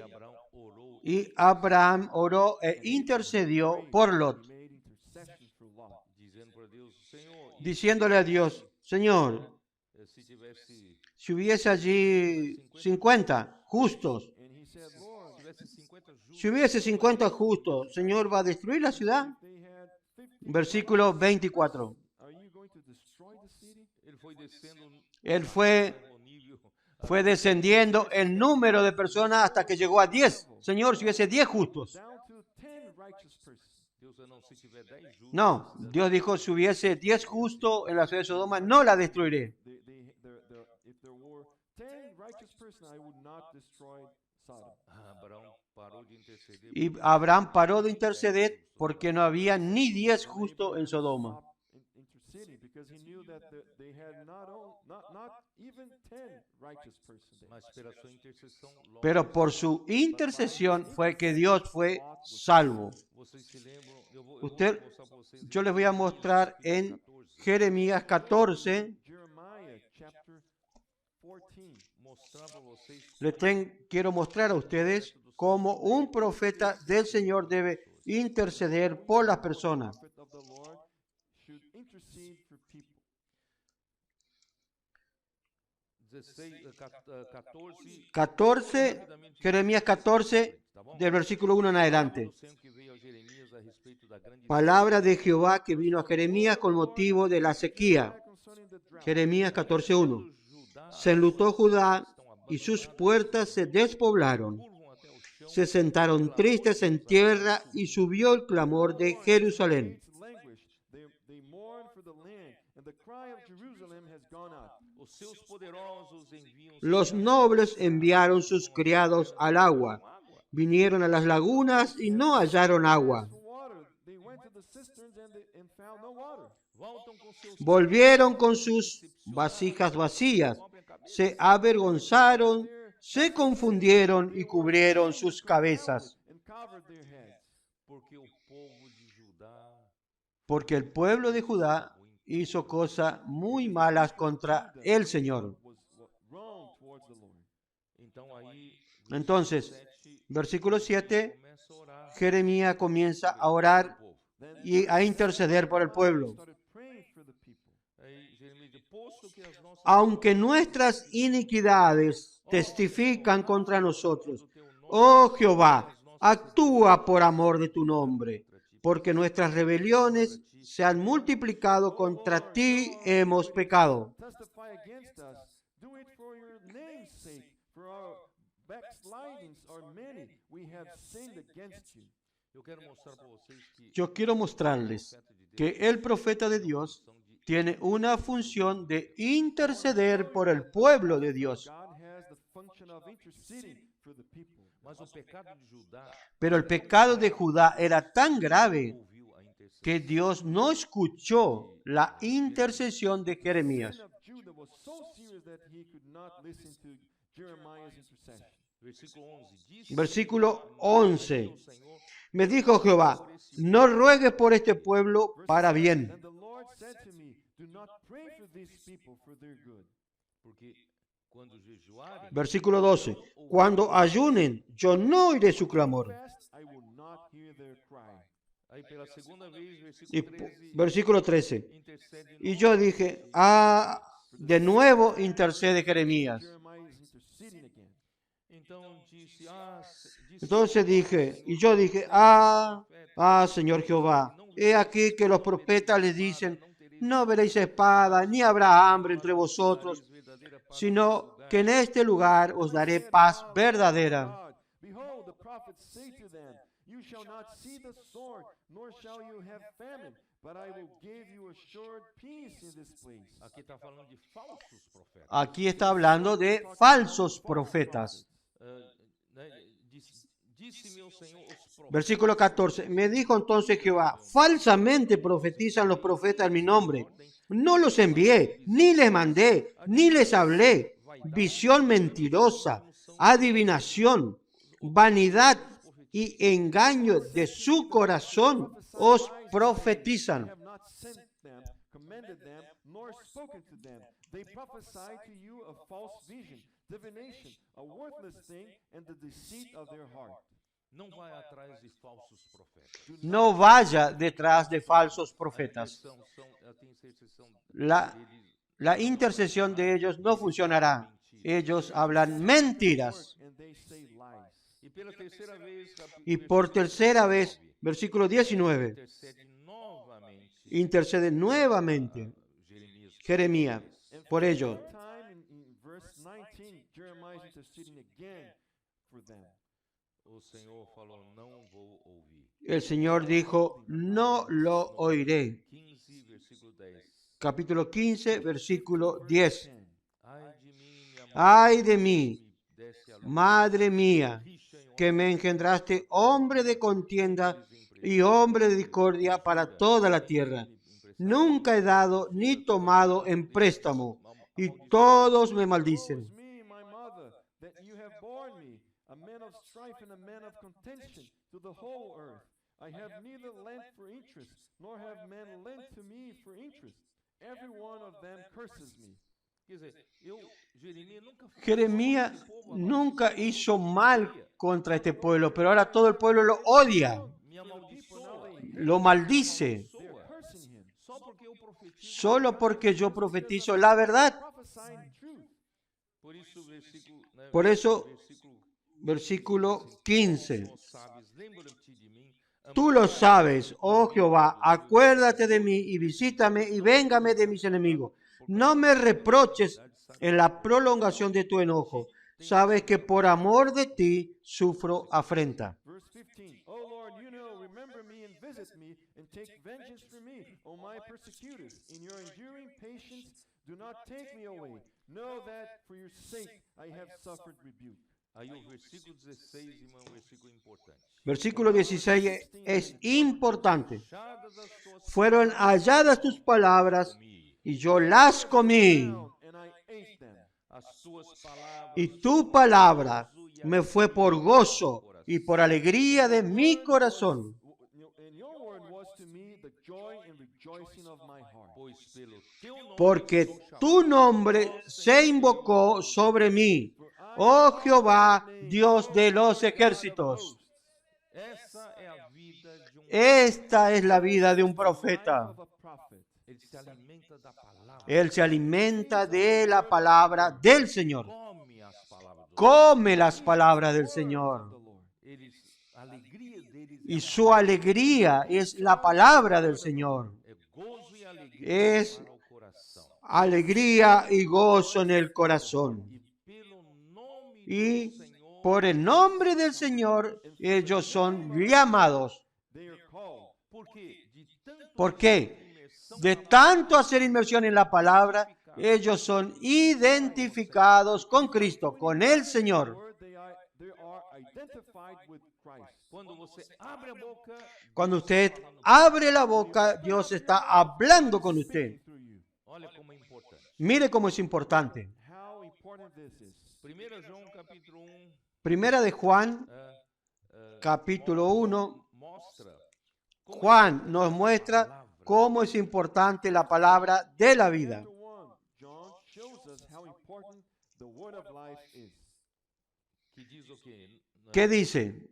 Abraão orou, Y Abraham oró e intercedió por Lot, He made intercession for Lot. dizendo para Deus, Senhor, diciéndole a Dios, Señor, se tivesse si hubiese allí 50 justos, And he said, Lord, 50 justos, si hubiese 50 justos, Señor, ¿va a destruir la ciudad? they had 50. Versículo 24. Are you going to destroy the city? ele foi descendo Él fue no nível, descendiendo el número de personas hasta que llegó a 10. Señor, si hubiese 10 justos. Down to 10 righteous persons. Deus não, se tiver 10 justos, No, Dios dijo, si hubiese 10 justos en la ciudad de Sodoma, no la destruiré. If there were 10 righteous persons, I would not destroy Sodom. Abraão parou de interceder, Y Abraham paró de interceder porque no había ni 10 justos en Sodoma. Interceding because he knew that they had not even 10 righteous persons there. mas pela sua intercessão, logo Pero por su intercesión fue que Dios fue salvo. vocês se lembram, eu vou Usted- mostrar para vocês, Yo les voy a mostrar en Jeremías 14. Jeremiah chapter 14. mostrar para vocês Quiero mostrar a ustedes cómo un profeta del Señor debe interceder por las personas. Prophet of the Lord should intercede for people. 14, Jeremías 14, del versículo 1 en adelante. Palabra de Jehová que vino a Jeremías con motivo de la sequía. Concerning the drought, Jeremías 14:1. Se enlutó Judá y sus puertas se despoblaron. Se sentaron tristes en tierra y subió el clamor de Jerusalén. its languish, they mourn for the land, and the cry of Jerusalem has gone out. Os seus poderosos enviam Los nobles enviaron sus criados al agua. Vinieron a las lagunas y no hallaron agua. For water, they went to the cisterns and found no water. voltam com seus Volvieron con sus vasijas vacías. Se avergonzaron, se confundieron y cubrieron sus cabezas. And covered their heads. porque o povo de Judá Porque el pueblo de Judá hizo cosas muy malas contra el Señor. Was wrong towards the Lord. então aí Entonces, versículo 7, começa a orar Jeremías comienza a orar y a interceder por el pueblo. Started praying for the people. aí Jeremias diz, posto que as nossas Aunque nuestras iniquidades testifican contra nosotros, oh Jehová, actúa por amor de tu nombre, porque nuestras rebeliones se han multiplicado, contra ti hemos pecado. Testify against us. Do it for your name's sake. For our backslidings are many. We have sinned against you. eu quero mostrar para vocês que Yo quiero mostrarles que el profeta de Dios tiene una función de interceder por el pueblo de Dios. God has the function of interceding for the people. mas o pecado de Judá Pero el pecado de Judá era tan grave ouviu a intercessão que Dios no escuchó la intercesión de Jeremías. The sin of Judah was so serious that he could not listen to Jeremiah's intercession. Versículo 11. Me dijo Jehová, no ruegues por este pueblo para bien. And the Lord said to me, do not pray for these people for their good. Porque quando jejuarem, Versículo 12. Cuando ayunen, yo no oiré su clamor. Fast, I will not hear their cry. aí pela segunda vez, Y versículo 13, versículo 13. intercede Y yo dije, de nuevo intercede Jeremías. Jeremiah is interceding again. Então disse, Entonces yo dije, Señor Jehová, he aquí que los profetas les dicen, no veréis espada, ni habrá hambre entre vosotros, sino que en este lugar os daré paz verdadera. God, behold, the prophets say to them, you shall not see the sword, nor shall you have famine, but I will give you assured peace in this place. Aqui está falando de falsos profetas. Aquí está hablando de falsos profetas. Né? Disse-me o Senhor, os profetas Versículo 14. Me dijo entonces Jehová, falsamente profetizan los profetas en mi nombre. No los envié, ni les mandé, ni les hablé. Visión mentirosa, adivinación, vanidad y engaño de su corazón os profetizan. I have not sent them, commanded them, nor spoken to them. They prophesy to you a false vision, divination, a worthless thing, and the deceit of their heart. não vai atrás de falsos profetas. No vaya detrás de falsos profetas. Tem intercessão La intercesión de ellos no funcionará. Ellos hablan mentiras. And they say lies. E pela terceira vez, Y por tercera vez, versículo 19, intercede novamente intercede nuevamente Jeremias. Jeremías por ello. One time in verse 19, Jeremiah is interceding again for them. O Senhor falou, não vou ouvir. El Señor dijo, no lo oiré. 15, versículo 10. Capítulo 15, versículo 10. 10. Ai de mim, minha Ay de mí, desce a luz, madre mía, rixa em que me engendraste hombre de contienda y hombre de discordia para toda la tierra. Nunca he dado ni tomado en préstamo, y todos me maldicen. Woe is me, my mother, that you have borne me, a man of strife and a man of contention to the whole earth. I have neither lent for interest, nor have men lent to me for interest. Every one of them curses me. Quer dizer, Jeremias nunca foi Jeremías esse povo, nunca hizo mal contra este pueblo, pero ahora todo el pueblo lo odia, me amaldiçoa. lo maldice, They are cursing him, Só porque eu profetizo. solo porque yo profetizo la verdad. prophesying truth. Por isso, versículo, né, Por eso, versículo versículo 15. Ó sábios, lembra-te de mim. Tú lo sabes, oh Jehová, acuérdate de mí y visítame y véngame de mis enemigos. No me reproches en la prolongación de tu enojo. Sabes que por amor de ti sufro afrenta. Verse 15. Oh Lord, you know, remember me and visit me, and take vengeance for me, O my persecutors. In your enduring patience, do not take me away. Know that for your sake I have suffered rebuke. Aí o versículo 16, irmão, é um versículo importante. Versículo 16 es importante. Achadas as tuas Fueron halladas tus palabras comi, y yo las comí. Down, and I ate them. as tuas palavras Y tu palabra me fue por gozo y por alegría de mi corazón. And your word was to me the joy and rejoicing of my heart. pois pelo teu nome Porque sou chamado. tu nombre se invocó sobre mí, oh Jehová, Dios de los ejércitos. Essa é a vida de um Esta es la vida de un profeta. Of a prophet. ele se alimenta da palavra, Él se alimenta de la palabra del Señor. come as palavras do Come las palabras del The Señor. Lord. eles, a alegria deles Y su alegría es la palabra del Señor. é gozo e alegria Es para o coração. alegría y gozo en el corazón. E pelo nome Y do Senhor por el nombre del Señor ellos son llamados. They are called. porque de tanto ¿Por qué? imersão De tanto hacer inmersión en la palabra, ellos son identificados con Cristo, con el Señor. Word, they are identified with Christ. quando você abre a boca, Cuando usted abre la boca, Dios está hablando con usted. Through you. olha como é importante. Mire cómo es importante. How important this is. 1 João capítulo 1, Primera de Juan, capítulo 1, mostra como Juan é nos a muestra palavra. cómo es importante la palabra de la vida. Chapter 1, John shows us how important the word of life is. Que diz o quê? ¿Qué dice?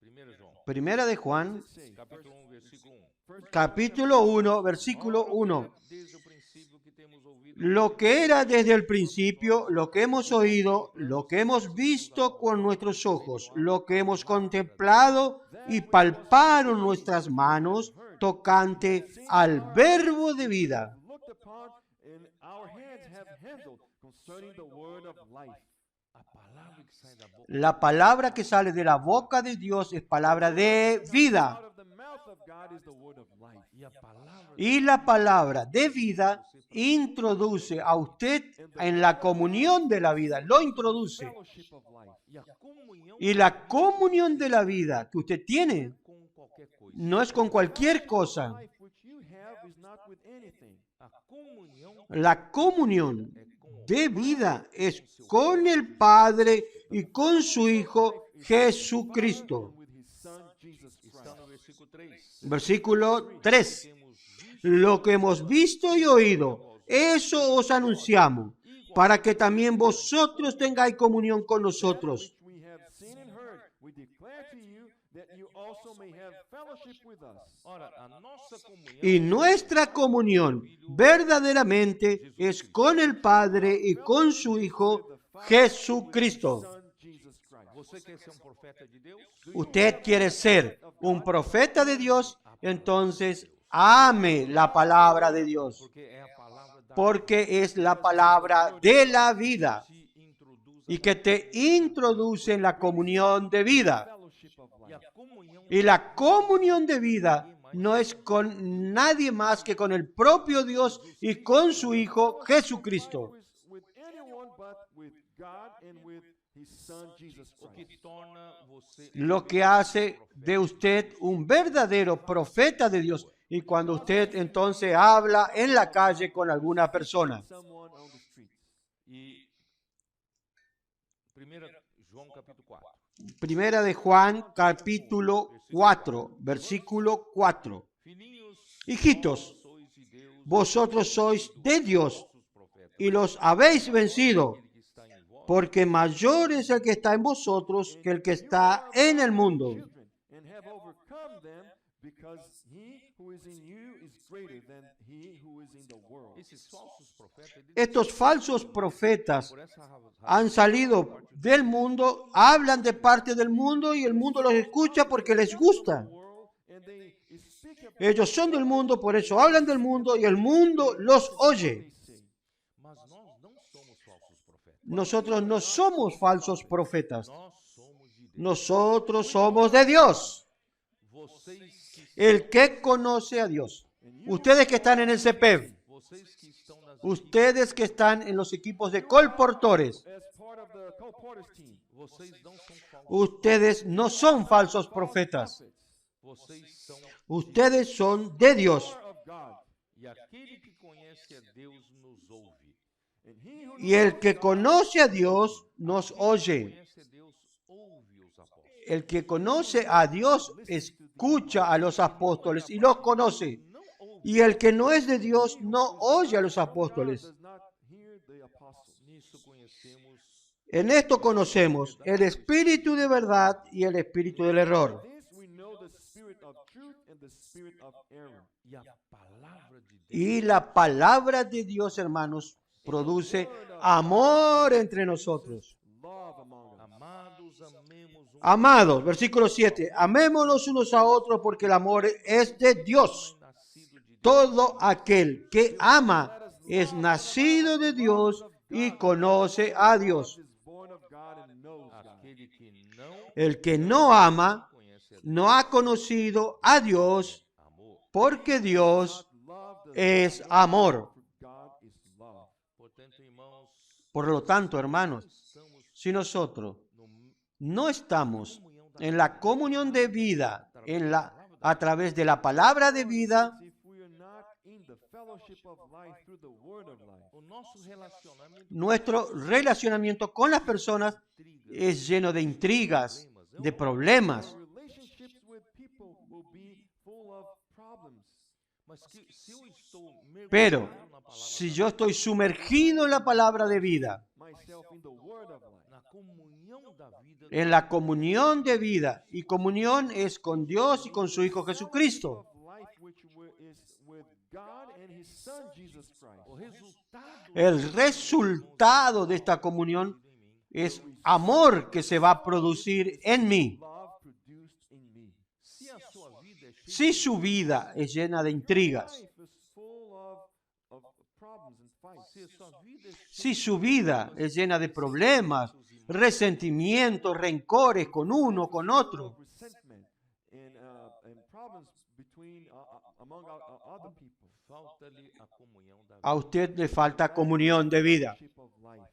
1 João, Primera de What Juan, does it say? capítulo 1, versículo 1. capítulo 1, versículo 1. Desde o princípio que temos ouvido, Lo que era desde el principio, lo que hemos oído, lo que hemos visto con nuestros ojos, lo que hemos contemplado y palparon nuestras manos tocante al verbo de vida. Looked upon and our hands have handled concerning the word of life. a palavra que sai da boca La palabra que sale de la boca de Dios es palabra de vida. Out of the mouth of God is the word of life. e a palavra Y la palabra de vida introduce a usted en la comunión de la vida, lo introduce. Fellowship of life. e a comunhão Y la comunión de la vida que usted tiene com qualquer coisa. no es con cualquier cosa. Life which you have is not with anything. A comunhão La comunión de vida es con el Padre y con su Hijo Jesucristo. With his son Jesus está Christ. no versículo 3. Versículo 3. Temos visto Lo que hemos visto y oído, eso os anunciamos, para que también vosotros tengáis comunión con nosotros. Which we have seen and heard, we declare to you that you also may have fellowship with us. Ora, a nossa comunhão Y nuestra comunión verdaderamente es con el Padre y con su Hijo Jesucristo. Son Jesus Christ. Você quer ser profeta de Deus? Usted quiere ser un profeta de Dios, entonces ame la palabra de Dios, Porque é a palavra da porque es la palabra de la vida te introduz y que te introduce en la comunión de vida. Fellowship of e a life. comunhão Y la comunión de vida no es con nadie más que con el propio Dios y con su Hijo Jesucristo. With anyone but with God and with his son Jesus o que Christ. torna você Lo que hace de usted un verdadero profeta de Dios. Y cuando usted entonces habla en la calle con alguna persona. Someone on the streets. e 1 João capítulo 4. Primera de Juan, capítulo 4, versículo 4. Filhinhos, Hijitos, sois de Deus, vosotros sois de Dios vossos profetas. y los habéis vencido, Aquele que está em vós, porque mayor es el que está en vosotros que el que está en el mundo. Children, and have overcome them, because he who is in you is greater than he who is in the world. esses falsos profetas, eles Estos falsos profetas por essa razão han salido del mundo, hablan de parte del mundo y el mundo los escucha porque les gusta. World, and they speak about Ellos son del mundo, por eso hablan del mundo y el mundo los oye. they say. mas nós não somos falsos profetas. Nosotros no somos falsos profetas. Nós somos de Deus. Nosotros somos de Dios. Vocês que, El que conoce a Dios. Ustedes que están en el CEPEV. vocês que estão nas Ustedes que están en los equipos de colportores. As part of the co-porters team, vocês não são falsos. Ustedes no son falsos profetas. Vocês são Ustedes son de Dios. are of God, e aquele que conhece a Deus nos ouve. and he who Y el que conoce a Dios nos oye. Conhece a Deus, ouve os apóstolos. El que conoce a Dios escucha a los apóstoles y los conoce. Não ouve. Y el que no es de Dios no oye a los apóstoles. does not hear the apostles. Nisso conhecemos En esto conocemos el espíritu de verdad y el espíritu del error. This we know the spirit of truth and the spirit of error. e a palavra de Deus. Y la palabra de Dios, hermanos, produce amor entre nosotros. Love among us. Amados, amemos Amados, versículo 7, amémonos unos a otros porque el amor es de Dios. nascido de Deus. Todo aquel que ama es nacido de Dios y conoce a Dios. Is born of God and knows God. Aquele que não El que no ama conhece a Deus, no ha conocido a Dios, amor. porque Dios Love does es amor. God is love. Portanto, irmãos, Por lo tanto, hermanos, estamos si nosotros no no estamos comunhão da en la comunión de vida, a través de la palabra de vida, If we are not in the fellowship of life through the word of life. O nosso relacionamento Nuestro relacionamiento con las personas es lleno de intrigas, de problemas. Our relationships with people will be full of problems. mas que se eu estou Pero mergulhado na palavra, si yo estoy sumergido en la palabra de vida, Myself in the word of life. na comunhão da vida, en la comunión de vida, y comunión es con Dios y con su Hijo Jesucristo, Of life which is with God and his son Jesus Christ. o resultado el resultado de esta comunión es amor que se va a producir en mí. Love produced in me. se a sua vida é cheia Si su vida es llena de intrigas, Life is full of problems and fights. se a sua vida é cheia si su vida es llena de problemas, resentimientos, rencores con uno, con otro, Of resentment and problems between among other people. falta-lhe a comunhão da vida a usted le falta comunión de vida. Fellowship of life.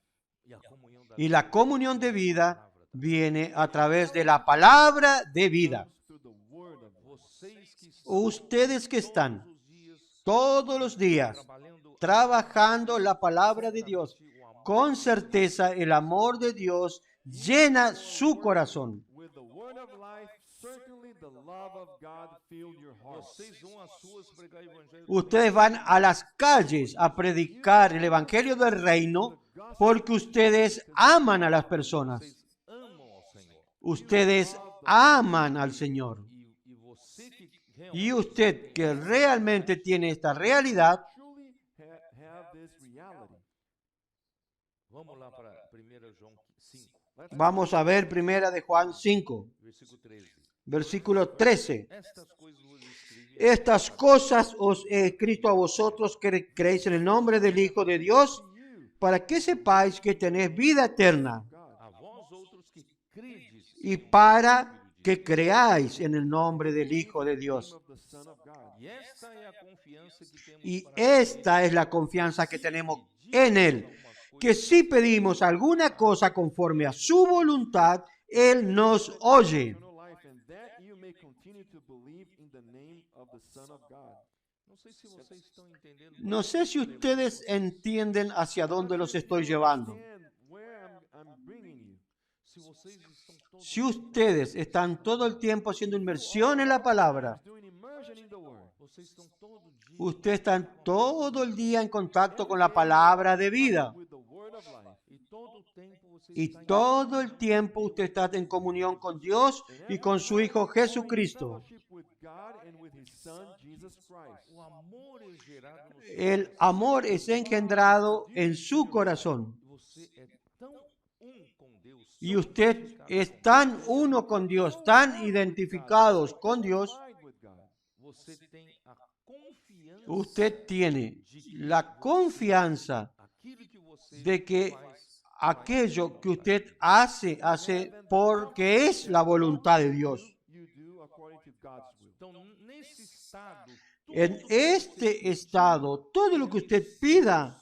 e a comunhão da Y la comunión de vida viene a través de la palabra de vida. Comes through the word of life. vocês que estão Ustedes que están todos os dias todos los días trabalhando trabajando la palabra de Dios, con certeza el amor de Dios llena su corazón. With the word of life, certainly the love of God filled your heart. vocês vão às ruas pregar o evangelho Ustedes van a las calles a predicar el Evangelio del Reino porque ustedes aman a las personas. vocês amam ao Senhor Ustedes aman al Señor. e você que realmente Y usted que realmente tiene esta realidad, Truly have this reality. vamos lá para 1 João 5 vamos a ver primera de Juan 5, versículo 13 versículo 13. estas coisas vos escrevi Estas cosas os he escrito a vosotros que creéis en el nombre del Hijo de Dios, para que sepáis que tenéis vida eterna a vós outros que credes y para que creáis en el nombre del Hijo de Dios. Of the Son of God. e esta é a confiança que temos Y para esta es la confianza que tenemos en Él, que si pedimos alguna cosa conforme a su voluntad, Él nos oye. Eternal life, and that you may continue to believe in the name of the Son of God. não sei se vocês estão entendendo No sé si ustedes entienden hacia dónde los estoy llevando. Understand where I'm bringing you. se vocês estão todos Si ustedes están todo el tiempo haciendo inmersión en la palabra, Doing immersion in the word. vocês estão todo dia ustedes están todo el día en contacto con la palabra de vida. With the word of life. e todo o tempo você Y está em todo el tiempo usted está en comunión con Dios y con su Hijo Jesucristo. Fellowship with God and with his Son Jesus Christ. o amor é gerado no seu El amor es engendrado en su corazón. você é tão com Deus Y usted es tan uno con Dios, tan identificados con Dios, Abide with God. você tem a confiança usted tiene la confiança aquilo que você de que faz aquello que usted hace porque es la voluntad de Dios. You do according to God's will. então nesse estado En este estado, todo lo que usted pida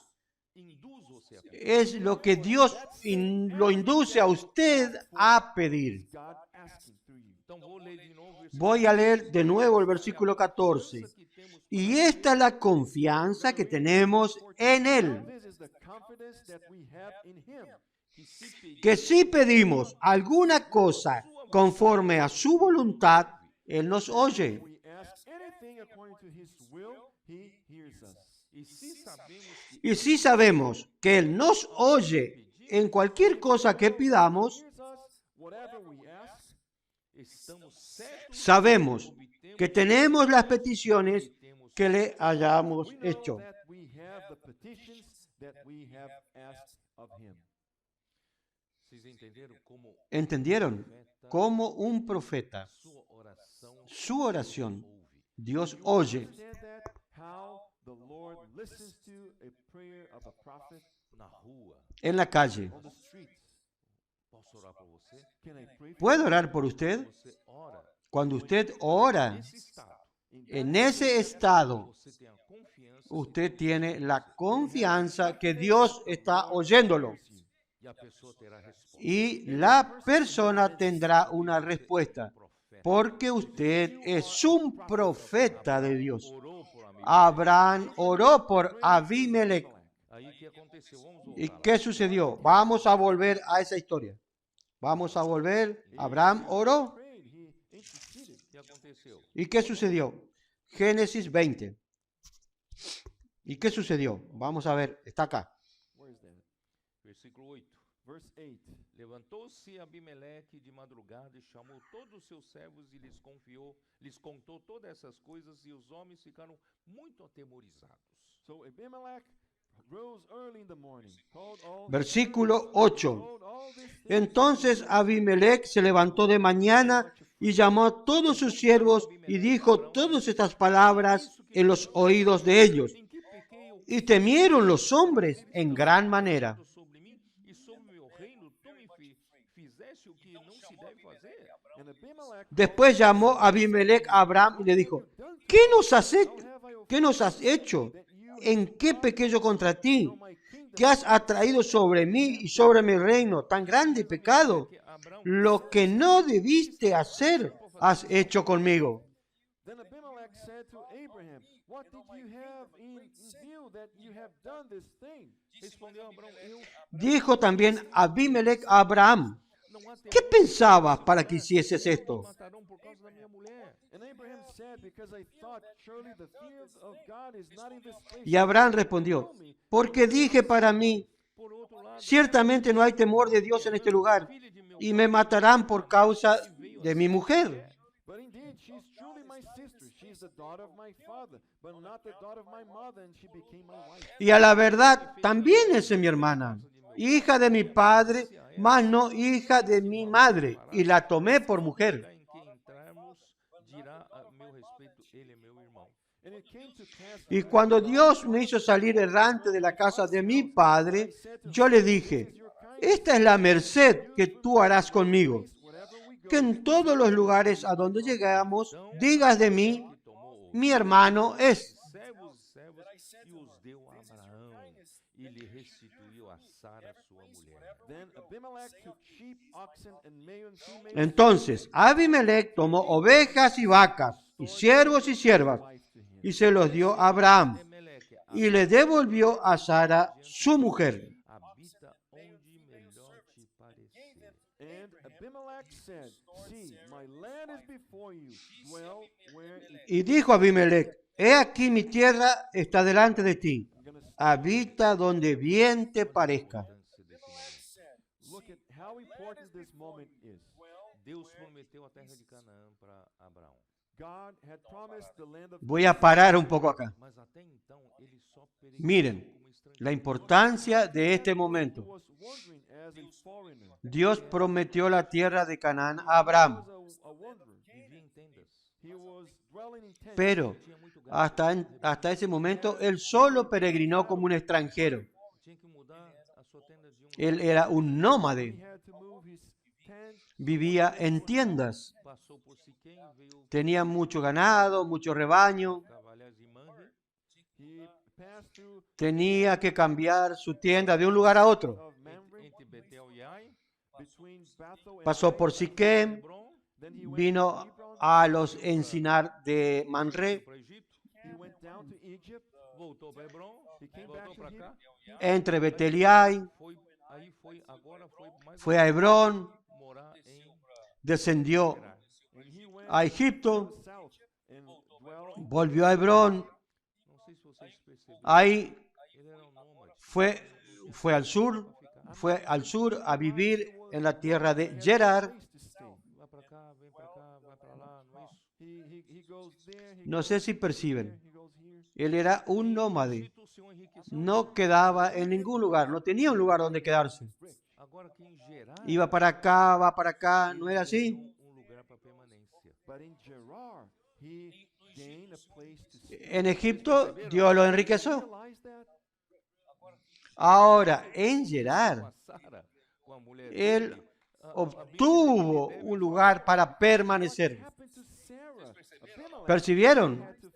induz você a pedir. es lo que Dios lo induce a usted a pedir. God asking through you. Então vou ler de novo o versículo Voy a leer de nuevo el versículo 14. que temos Y esta es la confianza que tenemos en Él, This is the confidence that we have in him. que se pedir que si pedimos alguna cosa conforme a su voluntad, Él nos oye. We ask anything according to his will, he hears us. e se sabemos que Y si sabemos que Él nos oye en cualquier cosa que pidamos, Hears us, whatever we ask, estamos certos sabemos obtemos que tenemos las peticiones temos que le hayamos we know hecho. that we have the petitions that we have asked of him. vocês entenderam como ¿Entendieron? profeta, Como un profeta, sua oração su oración, ouve Dios oye. Understand that? How the Lord listens to a prayer of a prophet na rua. En la calle. on the streets. Posso orar por você? Can I pray for ¿Puedo orar por usted? Você ora Cuando usted ora nesse estado. en ese estado, Você tem a confiança usted tiene la confianza que Dios está oyéndolo e a pessoa terá resposta. y la persona tendrá una respuesta Profeta porque usted es un profeta de Dios. orou por amigo. Abraham oró por Abimelech. Aí o que aconteceu? Vamos ¿Y voltar. qué sucedió? Vamos a volver a esa historia. Vamos a volver. Abraham oró. Prayed, he interceded. O que aconteceu? ¿Y qué sucedió? Génesis 20. ¿Y qué sucedió? Vamos a ver, está acá. Where is that? Versículo 8. Verse 8. Levantou-se Abimeleque de madrugada e chamou todos os seus servos e lhes contou todas essas coisas, e os homens ficaram muito atemorizados. So Abimelech rose early in the morning, called all his Versículo servants, 8. told all these things. Entonces Abimelech se levantó de mañana y llamó a todos sus siervos y dijo todas estas palabras en los oídos de ellos. Em que pequei eu Y temieron los hombres en gran manera. sobre mim e sobre meu reino, tu me fizeste o que não se deve fazer? And Abimelech Después llamó Abimelech a Abraham y le dijo, ¿qué nos has hecho? ¿En qué pequé yo contra ti? ¿Qué has atraído sobre mí y sobre mi reino tan grande pecado? Que Abraão, Lo que no debiste hacer, has hecho conmigo. Then Abimelech said to Abraham, what did you have in view that you have done this thing? respondeu Abraão, eu Dijo también Abimelech a Abraham, não há ¿qué temor, pensabas para que hicieses me esto? matarão por causa da minha mulher. And Abraham said, because I thought, surely the fear of God is not in this place. Y Abraham respondió, porque dije para mí, Por outro lado, ciertamente no hay temor de Dios en este lugar, filha de meu y me matarán por causa de mi mujer. But indeed, she's truly my sister. She's the daughter of my father, but not the daughter of my mother, and she became my wife. Y a la verdad, también es mi hermana, hija de mi padre, mas no hija de mi madre, y la tomé por mujer. em que entrarmos, dirá a meu respeito, ele é meu irmão. And it came to pass Y cuando Dios me hizo salir errante de la casa de mi padre, yo le dije, esta es la merced que tú harás conmigo, wherever we go, que en todos los lugares a donde llegamos, digas de mí, Que tomou mi hermano es. servos e os deu a Abraão, e lhe restituiu a Sara, sua mulher. then Abimelech took sheep, oxen, and male and female Entonces Abimelech tomó ovejas y vacas, y siervos y siervas, wife to him. y se los dio a Abraham, Emelec y le devolvió a Sara su mujer. habita onde melhor te parecer. And Abimelech said, see, my land is before you. Dwell where it Y dijo Abimelech, he aquí mi tierra está delante de ti, I'm gonna habita donde bien te parezca. look at how important this moment is. Deus prometeu a terra de Canaã para Abraão, God had promised the land of Voy a parar un poco acá. mas até então ele só peregrinou Miren, como estrangeiro. la importancia de este He momento. was wandering as a foreigner. Dios prometió la tierra de Canaán a Abraham, He was a wanderer. Vivia em tendas, He was dwelling in tents. pero tinha muito gado, hasta ese momento él solo peregrinó como un extranjero. tinha que mudar a sua tenda de Él era un He nómade, had to move his tent. vivía en tiendas, passou por Siquém, veio tenía mucho ganado, mucho rebaño, trabalhar de Manre, He passed through tenía que cambiar su tienda de un lugar a otro. of Mamre entre Betel e Ai, between Bethel and Pasó por Siquem, Hebron, then he went vino to Hebron. a los encinar de Manré, para o Egito, He went down to Egypt. voltou para Hebron, He came back voltou to para cá, entre Betel y Ai, agora foi mais fue a Hebrón, morar em descendió Gerar. and he went a Egipto, south and dwelled. volvió a Hebrón, Não sei se vocês perceberam, ahí ele era um nômade, fue al sur a vivir en la tierra de Gerar. Place to stay. vai para cá, vem para cá, vai para lá, não é isso? He goes there. He No goes sé si there, perciben, he goes here. él era un nómade, Egito, o Senhor enriqueceu. no quedaba en ningún lugar, no tenía un lugar donde quedarse. Agora que em Gerar Iba para acá, va para acá, ¿no era así? lugar para permanência. But in Gerar, he gained a place to stay. En Egipto Dios lo enriqueció. Realize that? Ahora, en Gerar, Com a Sara, com a mulher él dele, obtuvo un lugar para permanecer. Happened to Sarah. Abimelech ¿Percibieron? had to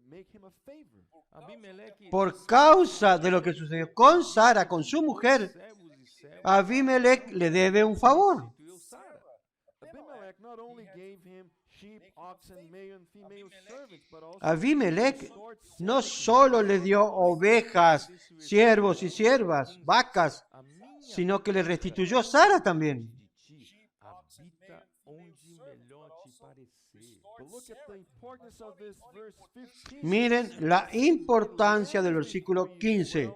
make him a favor. Abimeleque, Por causa de lo que sucedió con Sara, con su mujer, servos e servas, Abimelech le debe un favor. instituiu Sara. Abimelech not only gave him sheep, oxen, male and female servants, but also Abimelech restored no Sarah solo le dio ovejas, siervos y siervas, vacas, A minha sino que le restituyó a Sara también. de ti habita onde melhor te parecer. But look at the importance of this verse 15. Miren la importancia del versículo 15.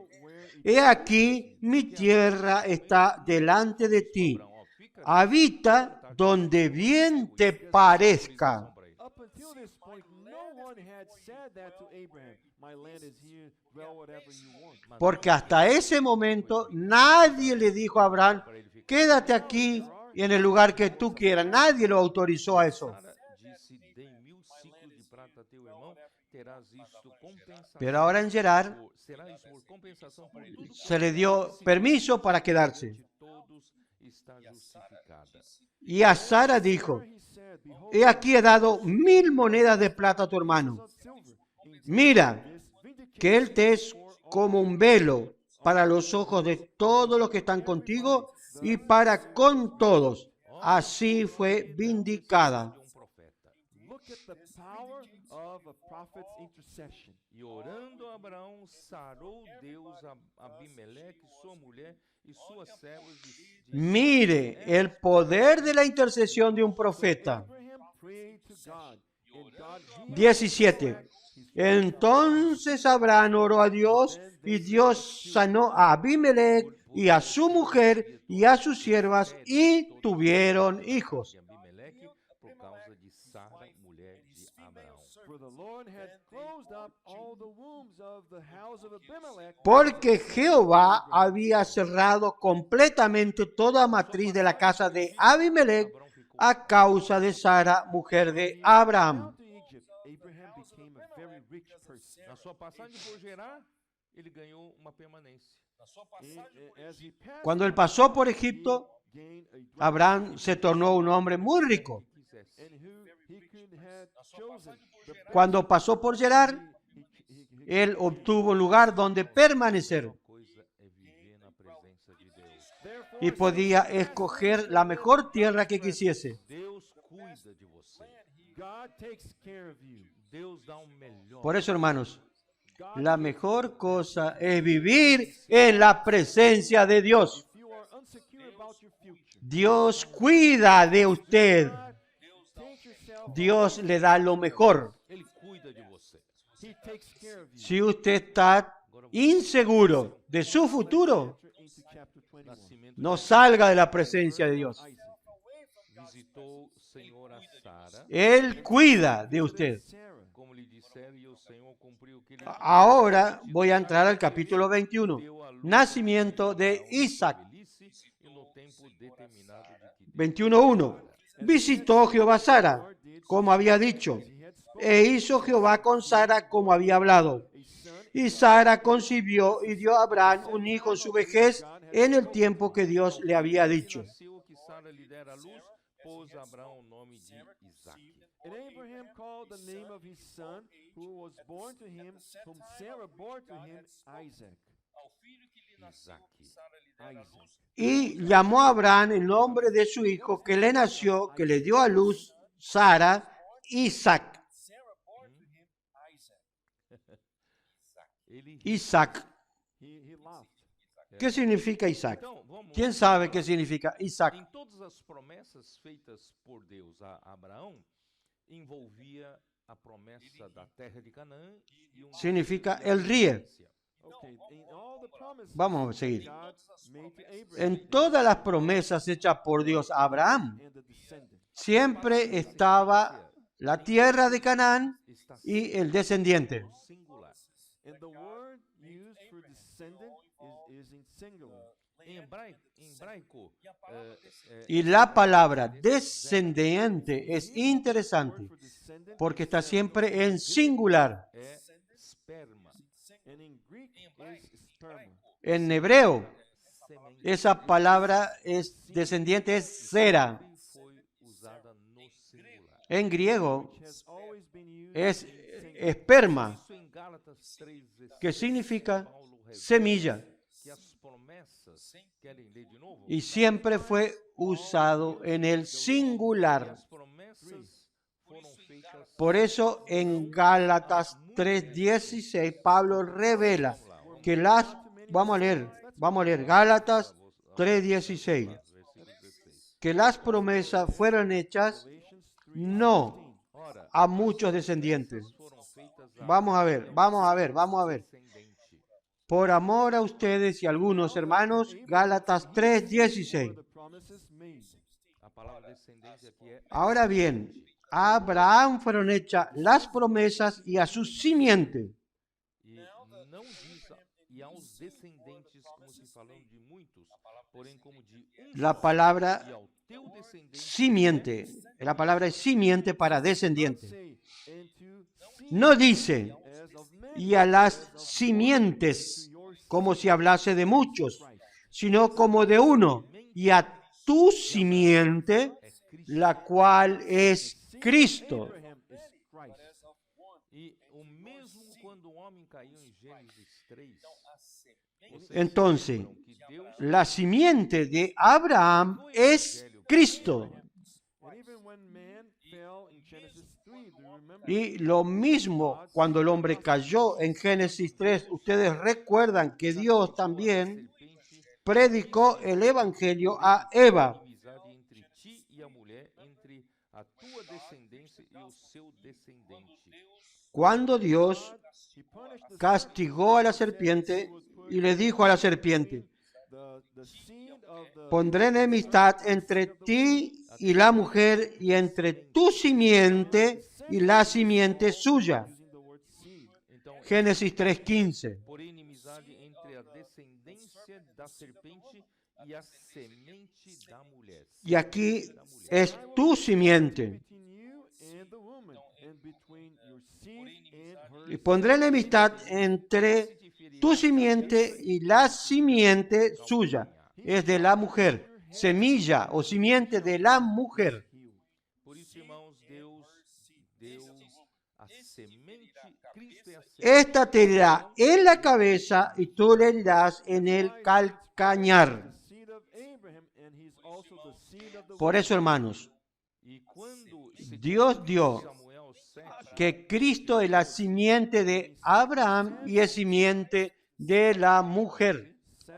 He aquí, mi tierra está delante de ti. Abraão, ó, fica Habita donde bien te parezca. Up until this point, no one had said that to Abraham. My land is here, dwell whatever you want. Porque hasta ese momento nadie le dijo a Abraham, quédate aquí y en el lugar que tú quieras. Nadie lo autorizó a eso. Sara disse: dei 1000 ciclos de prata a teu irmão, terás isto compensação. Pero ahora en Gerar Será isso por compensação por tudo se le dio permiso para quedarse. de todos está justificada. Y a Sara dijo, He said, behold, he aquí he dado 1000 monedas de plata a tu hermano. of silver. Indeed, Mira, this vindicates que él te es como un velo para los ojos de todos los que están contigo y para con todos. Así fue vindicada. De profeta. Look at the power of a prophet's intercession. E orando Abraão, sarou Deus a Abimeleque, sua mulher e suas servas de Mire el poder de la intercesión de un profeta. Abraham prayed to God, and God healed 17. Entonces Abraham oró a Dios y Dios sanó a Abimelech y a su mujer y a sus siervas y tuvieron hijos. de Abimeleque por causa de Sara, mulher de Abraão. For the Lord had closed up all the wombs of the house of Abimelech. Porque Jehová había cerrado completamente toda matriz de la casa de Abimelech a causa de Sara, mujer de Abraham. Down to Egypt, Abraham became a very rich person. Na sua passagem por Gerar, ele ganhou uma permanência. As he passed, Cuando él pasó por Egipto, gained a dwelling Abraham se tornó un hombre muy rico. Quisesse. and who he could have chosen. The Cuando pasó por Gerar, él obtuvo un lugar donde permanecer Coisa é viver na presença de Deus. Therefore, y podía escoger la mejor tierra que quisiese. Deus cuida de você. God takes care of you. Deus dá um melhor. Por eso, hermanos, la mejor cosa es vivir en la presencia de Dios. If you are unsecure about your future, Dios cuida de usted. take yourself. Dios le da lo mejor. Ele cuida de você. He takes care of you. Si usted está inseguro de su futuro, Enter into chapter 21. Nascimento no salga de la presencia de Dios. Isaac. visitou o Senhor a Sara, Él cuida de usted. Sarah. como lhe disseram, e o Senhor cumpriu o que lhe Ahora voy a entrar al capítulo 21. Nacimiento de Isaac. velhice e no tempo determinado de que 21.1. Visitó Jehová Sara, como había dicho, e hizo Jehová con Sara como había hablado. Y Sara concibió y dio a Abraham un hijo en su vejez en el tiempo que Dios le había dicho. nasceu que Sara lhe dera a luz, pôs a Abraão o nome de Isaac. And Abraham called the name of his son, who was born to him, whom Sarah bore to him, Isaac. Isaac. Isaac. Y llamó a Abraham el nombre de su hijo que le nació, que le dio a luz Sara, Isaac. Ele Isaac. He laughed. ¿Qué significa Isaac? Então, vamos ¿Quién sabe qué significa Isaac? Em todas as promessas feitas por Deus a Abraão, envolvia a promessa da terra de Canaã e Significa el ríe. Okay, in all the promises Vamos a seguir. God made to Abraham En todas las promesas hechas por Dios a Abraham, and the descendant. siempre estaba la tierra de Canaán está y el descendiente. singular. And the word used for descendant is in singular. Em hebraico, Y la palabra descendiente es interesante For descendant porque está siempre en singular. é esperma, and in Greek is sperma. En hebreo, semente. esa palabra es descendiente es cera. Sempre foi usada no singular. En griego Which has always been used es in singular. esperma, Isso em Gálatas 3, que significa Paulo revela semilla. que as promessas, querem ler de novo? Y siempre fue usado en el E singular. as promessas foram feitas. Por eso en Gálatas 3:16 Pablo revela que vamos a leer Gálatas 3:16, que las promesas fueron hechas no Ora, a muchos descendientes. foram feitas Vamos a ver. descendente. Por amor a ustedes y algunos hermanos, Gálatas 3:16. The promises made. A palavra descendente aqui é Ahora bien, a Abraham fueron hechas las promesas y a su simiente. e não diz e aos descendentes como se falando de muitos, porém como de La palabra e ao teu descendente simiente, la palabra es simiente para descendiente. Say, and to seed No dice as of many, y a las simientes, como si hablase de muchos, sino como de uno, y a tu simiente, la cual es Cristo. Abraham is Christ. e o mesmo quando o homem caiu em Gênesis 3. vocês Entonces, lembram que Deus la simiente de Abraham es Cristo. And even when man fell in Genesis 3, do you remember? Y lo mismo cuando el hombre cayó en Génesis 3, ustedes recuerdan que Dios también serpente predicó el Evangelio a Eva. inimizade entre ti e a mulher, entre a tua descendência e o seu descendente. Cuando Dios He punished the castigó a la serpiente y le dijo a la serpiente, the seed of the pondré enemistad entre ti y la mujer y entre tu simiente y la simiente suya. using the word seed. Então, Génesis 3:15. por inimizade entre a descendência da serpente e a semente da mulher. Y aquí es tu simiente. Between you and the woman, and between your seed and her. Y pondré enemistad entre tu simiente y la simiente suya. Es de la mujer. Semilla o simiente de la mujer. Por isso, irmãos, Deus deu a semente, Cristo é a semente. Esta te herirá en la cabeza y tú le herirás en el calcañar. Seed of Abraham, and he's also the seed of the Por eso, hermanos, E quando se Dios dio Samuel 7, que Cristo es la simiente de Abraham y es simiente de la mujer. 7,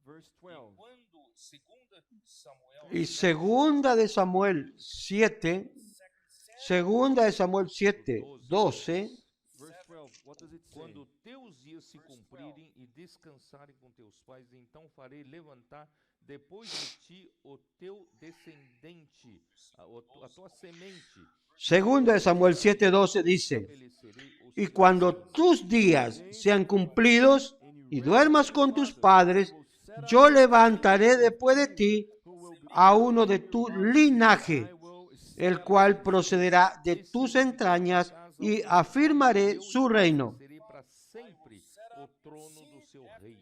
verse 12. Y segunda de Samuel 7, 12, Verse 12. What does it say? quando teus dias se cumprirem e descansarem com teus pais, então farei levantar depois de ti o teu descendente, a tua semente. segunda de Samuel 7:12 dice, Estabelecerei os y cuando tus días sean cumplidos y duermas con tus padres, yo levantaré después de ti a uno de tu linaje, el cual procederá de tus entrañas y afirmaré su reino. serei para sempre o trono do seu reino.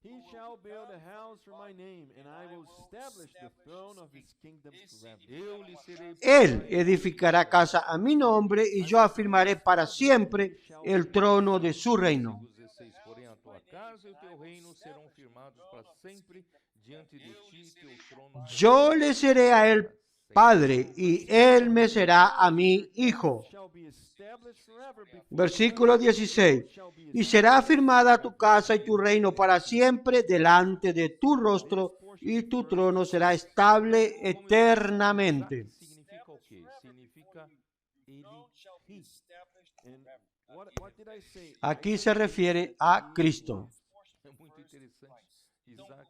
He shall build a house for my name, and I will establish the throne of his kingdom forever. Eu lhe serei Él edificará casa a mi nombre y yo afirmaré para siempre el trono de su reino. Versículo 16, porém a tua casa e o teu reino serão firmados para sempre diante de ti, teu trono Yo le seré a él padre y él me será a mí hijo. Shall be established forever before Versículo 16. Y será afirmada tu casa y tu reino para siempre delante de tu rostro y tu trono será estable eternamente. significa o quê? Significa ele And what did I say? Aquí se refiere a Cristo. é muito interessante. Isaac,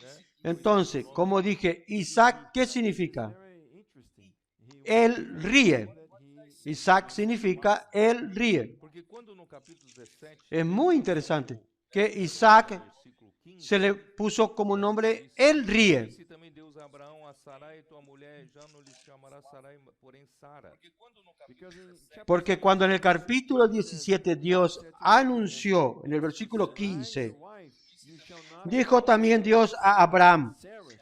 né? Entonces, como dije, Isaac, ¿qué significa? Very interesting. He Él ríe. Isaac significa él ríe. Porque quando no capítulo 17, Es muy interesante que Isaac versículo 15, se le puso como nombre él ríe. disse também Deus a Abraão, a Sarai, tua mulher, já não lhe chamará Sarai, porém Sara. because in chapter Porque cuando en el capítulo 17 Dios anunció, en el versículo 15, wife, you shall not dijo también Dios a Abraham,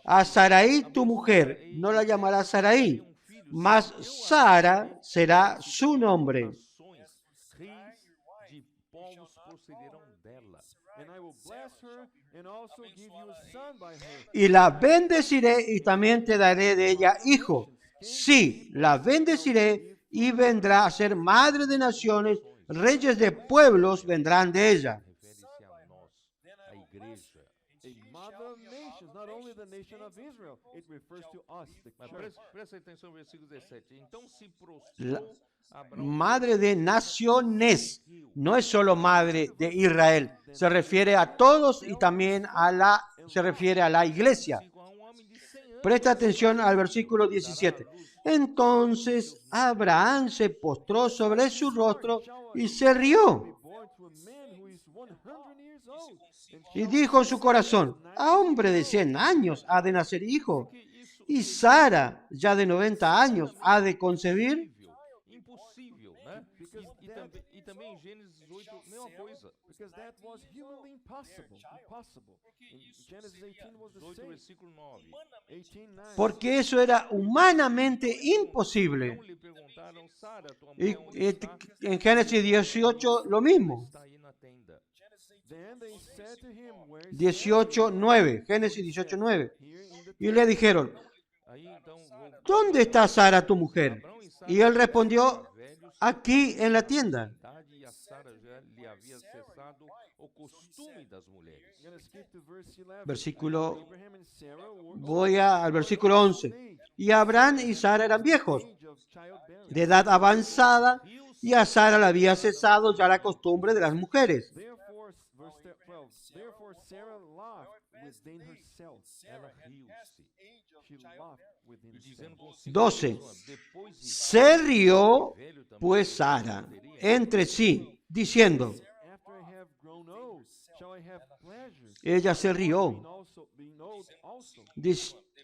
a Sarai tu mujer, no la llamará Sarai, mas Sara será su nombre. Nações, reis de povos procederão dela. and I will bless her and also give you a son by her. Y la bendeciré y también te daré de ella hijo. sí, la bendeciré y vendrá a ser madre de naciones, reyes de pueblos vendrán de ella. Refere-se a nós, a igreja. A mother of nations, not only the nation of Israel, it refers to us, the Mas church. presta atenção no versículo 17. Então se La prostrou Abraão madre de naciones no es solo madre de Israel, se refiere a todos y también se refiere a la iglesia. consigo a um homem de 100 anos. Presta atención al versículo 17. Entonces Abraham se postró sobre su rostro y se rió. Born to a man who is 100 years old. And Y dijo en su corazón, a hombre de 100 años ha de nacer hijo. Y Sara, ya de 90 años, ha de concebir. Impossível, né? E também em Gênesis 18, mesma coisa. because that was humanly impossible. In Genesis 18 was the 18, same. versículo 9. 18:9. Porque eso era humanamente imposible. Então lhe perguntaram, Sara, tua Y mulher, onde está? en Génesis 18 lo mismo. Está aí na tenda. Then they said to him, "Where is 18:9. Génesis 18:9. here in the Y le dijeron, Aí então ¿dónde está Sara tu mujer? Abraão e Sara Y él respondió, velhos, aquí en la tienda. idade, e a Sara já lhe havia cessado o costume das mulheres. I'm gonna skip to verse 11. Versículo, Abraham and Sarah were voy al versículo 11. Y Abraham y Sara eran viejos, age of childbearing. de edad avanzada, y a Sara le había cesado ya la costumbre de las mujeres. Therefore, verse 12. Therefore Sarah laughed within herself. Ela riu-se, She laughed within e dizendo herself. consigo 12. mesma, depois de Se rió velho também, pues Sara entre sí, diciendo, After I have grown old, shall I have pleasures? ella se rió, Being old also.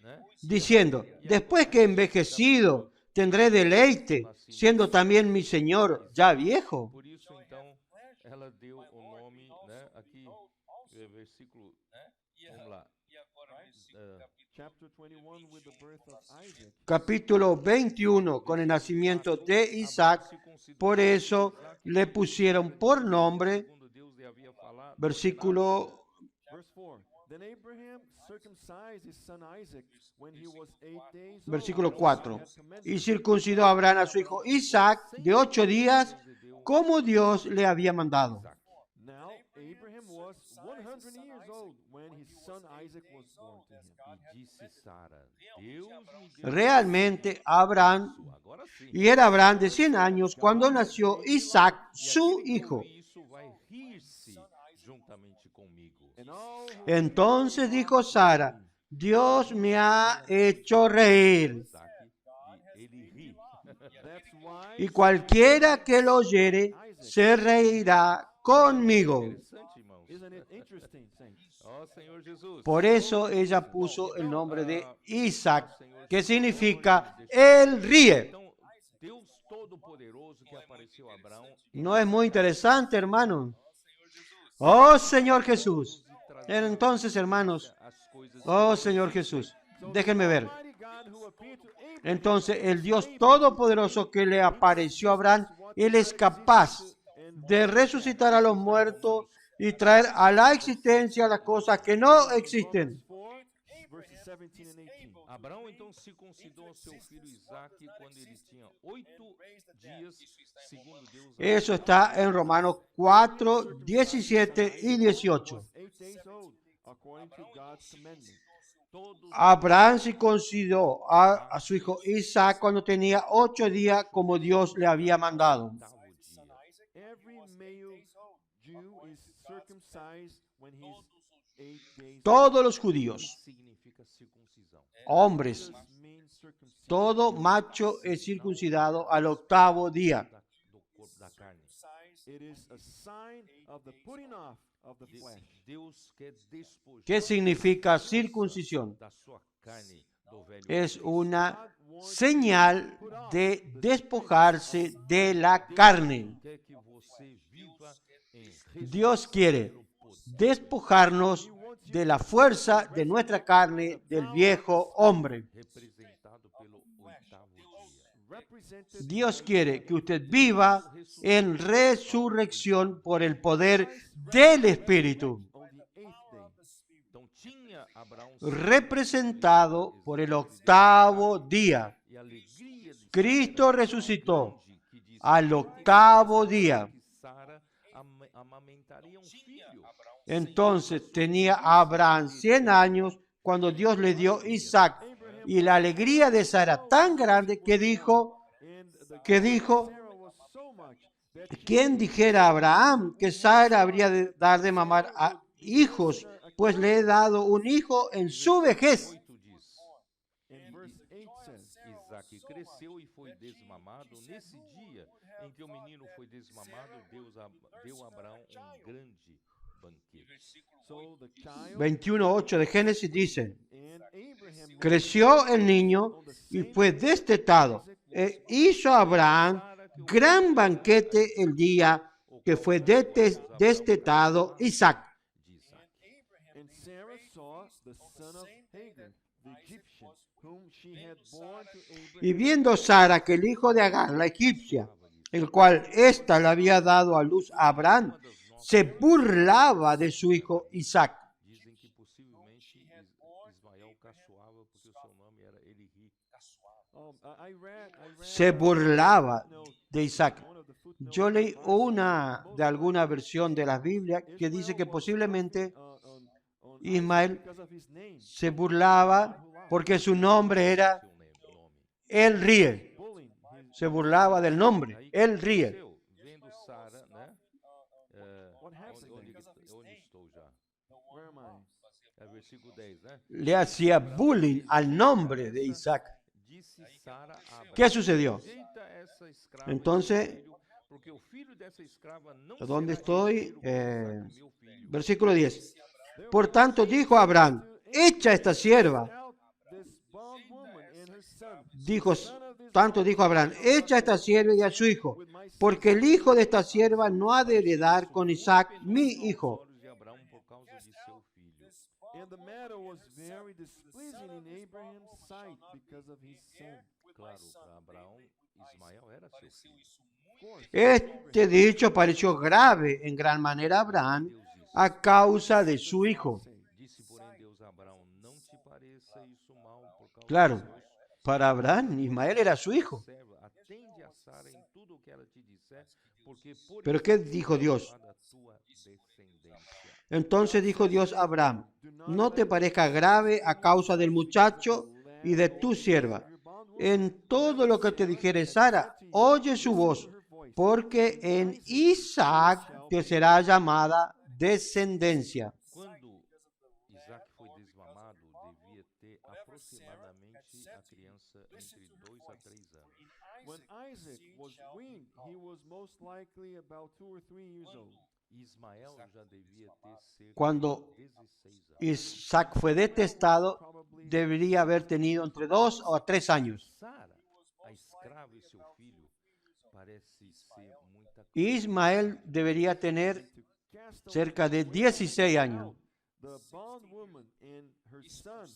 né? diciendo, después que he envejecido, tendré deleite, siendo también mi Señor ya viejo. Por isso, então, ela deu o nome, né? Aqui, versículo, vamos lá. Chapter 21 with the birth of Isaac. Capítulo 21, con el nacimiento de Isaac, por eso le pusieron por nombre, Segundo Deus lhe havia falado, versículo Verse 4. Then Abraham circumcised his son Isaac when he was 8 days old. versículo as the 4. Lord had commanded. Y circuncidó a Abraham a su hijo Isaac de 8 días, como Dios le había mandado. Now Abraham was 100 years old when his son Isaac was born to him. e disse Sara, Deus me deu Realmente Abraham, agora sim. y era Abraham de 100 años cuando nació Isaac, su hijo. E isso vai rir-se juntamente comigo. And all who Entonces dijo Sara, Dios me ha hecho reír, Isaac, e ele ri. that's why y cualquiera que lo oyere se reirá conmigo. Interessante, irmãos. isn't it interesting, saints? Ó Senhor Jesus. Por eso ella puso el nombre de Isaac, que significa él ríe. Então, Deus Todo-Poderoso que apareceu a Abraão ¿No es muy interesante, hermano? Oh Señor Jesús. Entonces, hermanos, as coisas oh Señor Jesús, déjenme ver. Mighty God who appeared to Abraham Entonces, el Dios Todopoderoso que le apareció a Abraham, Él es capaz de resucitar a los muertos y traer a la existencia las cosas que no existen. 4, verses 17 and 18. Abraão então circuncidou seu filho Isaque quando ele tinha 8 dias, segundo Deus. Eso está en Romanos 4, 17 y 18. 8 days old, according to God's commandment. Todos Abraham circuncidó a su hijo Isaac cuando tenía 8 días como Dios le había mandado. oitavo dia. Every male Jew is circumcised when he's 8 days old. Todos los judíos, Significa circuncisão. hombres, What does mean circumcision? todo macho es circuncidado al 8º día. Do corpo da carne. It is a sign of the putting off of the flesh. Deus quer despojar ¿Qué significa circuncisión? da sua carne do velho. Es una señal de despojarse de la carne. Quer que você viva em Dios quiere despojarnos de la fuerza de nuestra carne, del viejo hombre. representado pelo oitavo dia. Represented Dios quiere que usted viva en resurrección por el poder del Espíritu, on the 8th day. Então tinha Abraão representado por el 8º día. e E a alegria de Cristo Sara resucitó grande, que disse, al octavo día. que Sara amamentaria um filho. Entonces tenía Abraham 100 años cuando Dios le dio Isaac. Y la alegría de Sara tan grande que dijo, Sarah was so much that ¿quién dijera a Abraham que Sara habría de dar de mamar a hijos? Pues le he dado un hijo en su vejez. 8 diz, in verse 8 says, Isaac cresceu e foi desmamado. Nesse dia em que o menino foi desmamado, Deus deu a Abraão grande banquete. so the child 21:8 de Génesis dice, and Abraham creció el niño y fue destetado. E hizo a Abraham gran banquete el día que fue destetado Isaac. De Isaac. and Sarah saw the son of Hagar, the Egyptian, whom she had born to Abraham. Y viendo Sara que el hijo de Agar, la egipcia, el cual ésta le había dado a luz a Abraham, se burlaba de su hijo Isaac. Dizem que possivelmente Ismael caçoava porque o seu nome era Elihi. I read Se burlaba de Isaac. one of the footnotes Yo leí una de alguna versión de la Biblia que dice que posiblemente on Ismael because of his name, se burlaba porque su nombre era Seu nome. El Ríe. bullying him. Se burlaba del nombre, Aí El Ríe. cresceu, vendo Sara, né? What happened Onde estou já? Where am I? É versículo 10, né? Le hacía bullying al nombre de Isaac. Disse Sara a Abraão, ¿Qué sucedió? rejeita essa escrava Entonces, e seu filho, porque o filho dessa escrava não ¿dónde será estoy? herdeiro com Isaac, meu filho. Versículo 10. Por tanto dijo Abraham, echa esta sierva. Out this bondwoman and her son, Dijo, tanto dijo Abraham, echa esta sierva y a su hijo, porque el hijo de esta sierva no ha de heredar con Isaac, mi hijo. Olhos de Abraão por causa de seu filho. and the matter was very displeasing in Abraham's sight because of his son. Claro, para Abraão, Ismael era seu filho. Of course, Este dicho pareció grave en gran manera a Abraham a causa de su hijo. Disse, porém, Deus a Abraão, não te pareça isso mal por causa Claro, de Deus. para Abraham, Ismael era su hijo. Observa, atende a Sara em tudo o que ela te disser, porque por Pero ¿qué dijo Dios? a tua descendência. Entonces dijo Dios a Abraham, no te parezca grave a causa del muchacho y de tu sierva. En todo lo que te dijere Sara, oye su voz, porque en Isaac te será llamada descendencia. Quando Isaac foi desmamado, devia ter aproximadamente a criança entre 2 a 3 anos. when Isaac was weaned, he was most likely about 2 or 3 years old. Ismael já devia ter cerca Cuando de 16 anos. Isaac fue detestado, debería haber tenido entre 2 o 3 años. Sara, a escrava e seu filho, parece ser muita Ismael debería tener To cast cerca de 16 años. the bondwoman and her son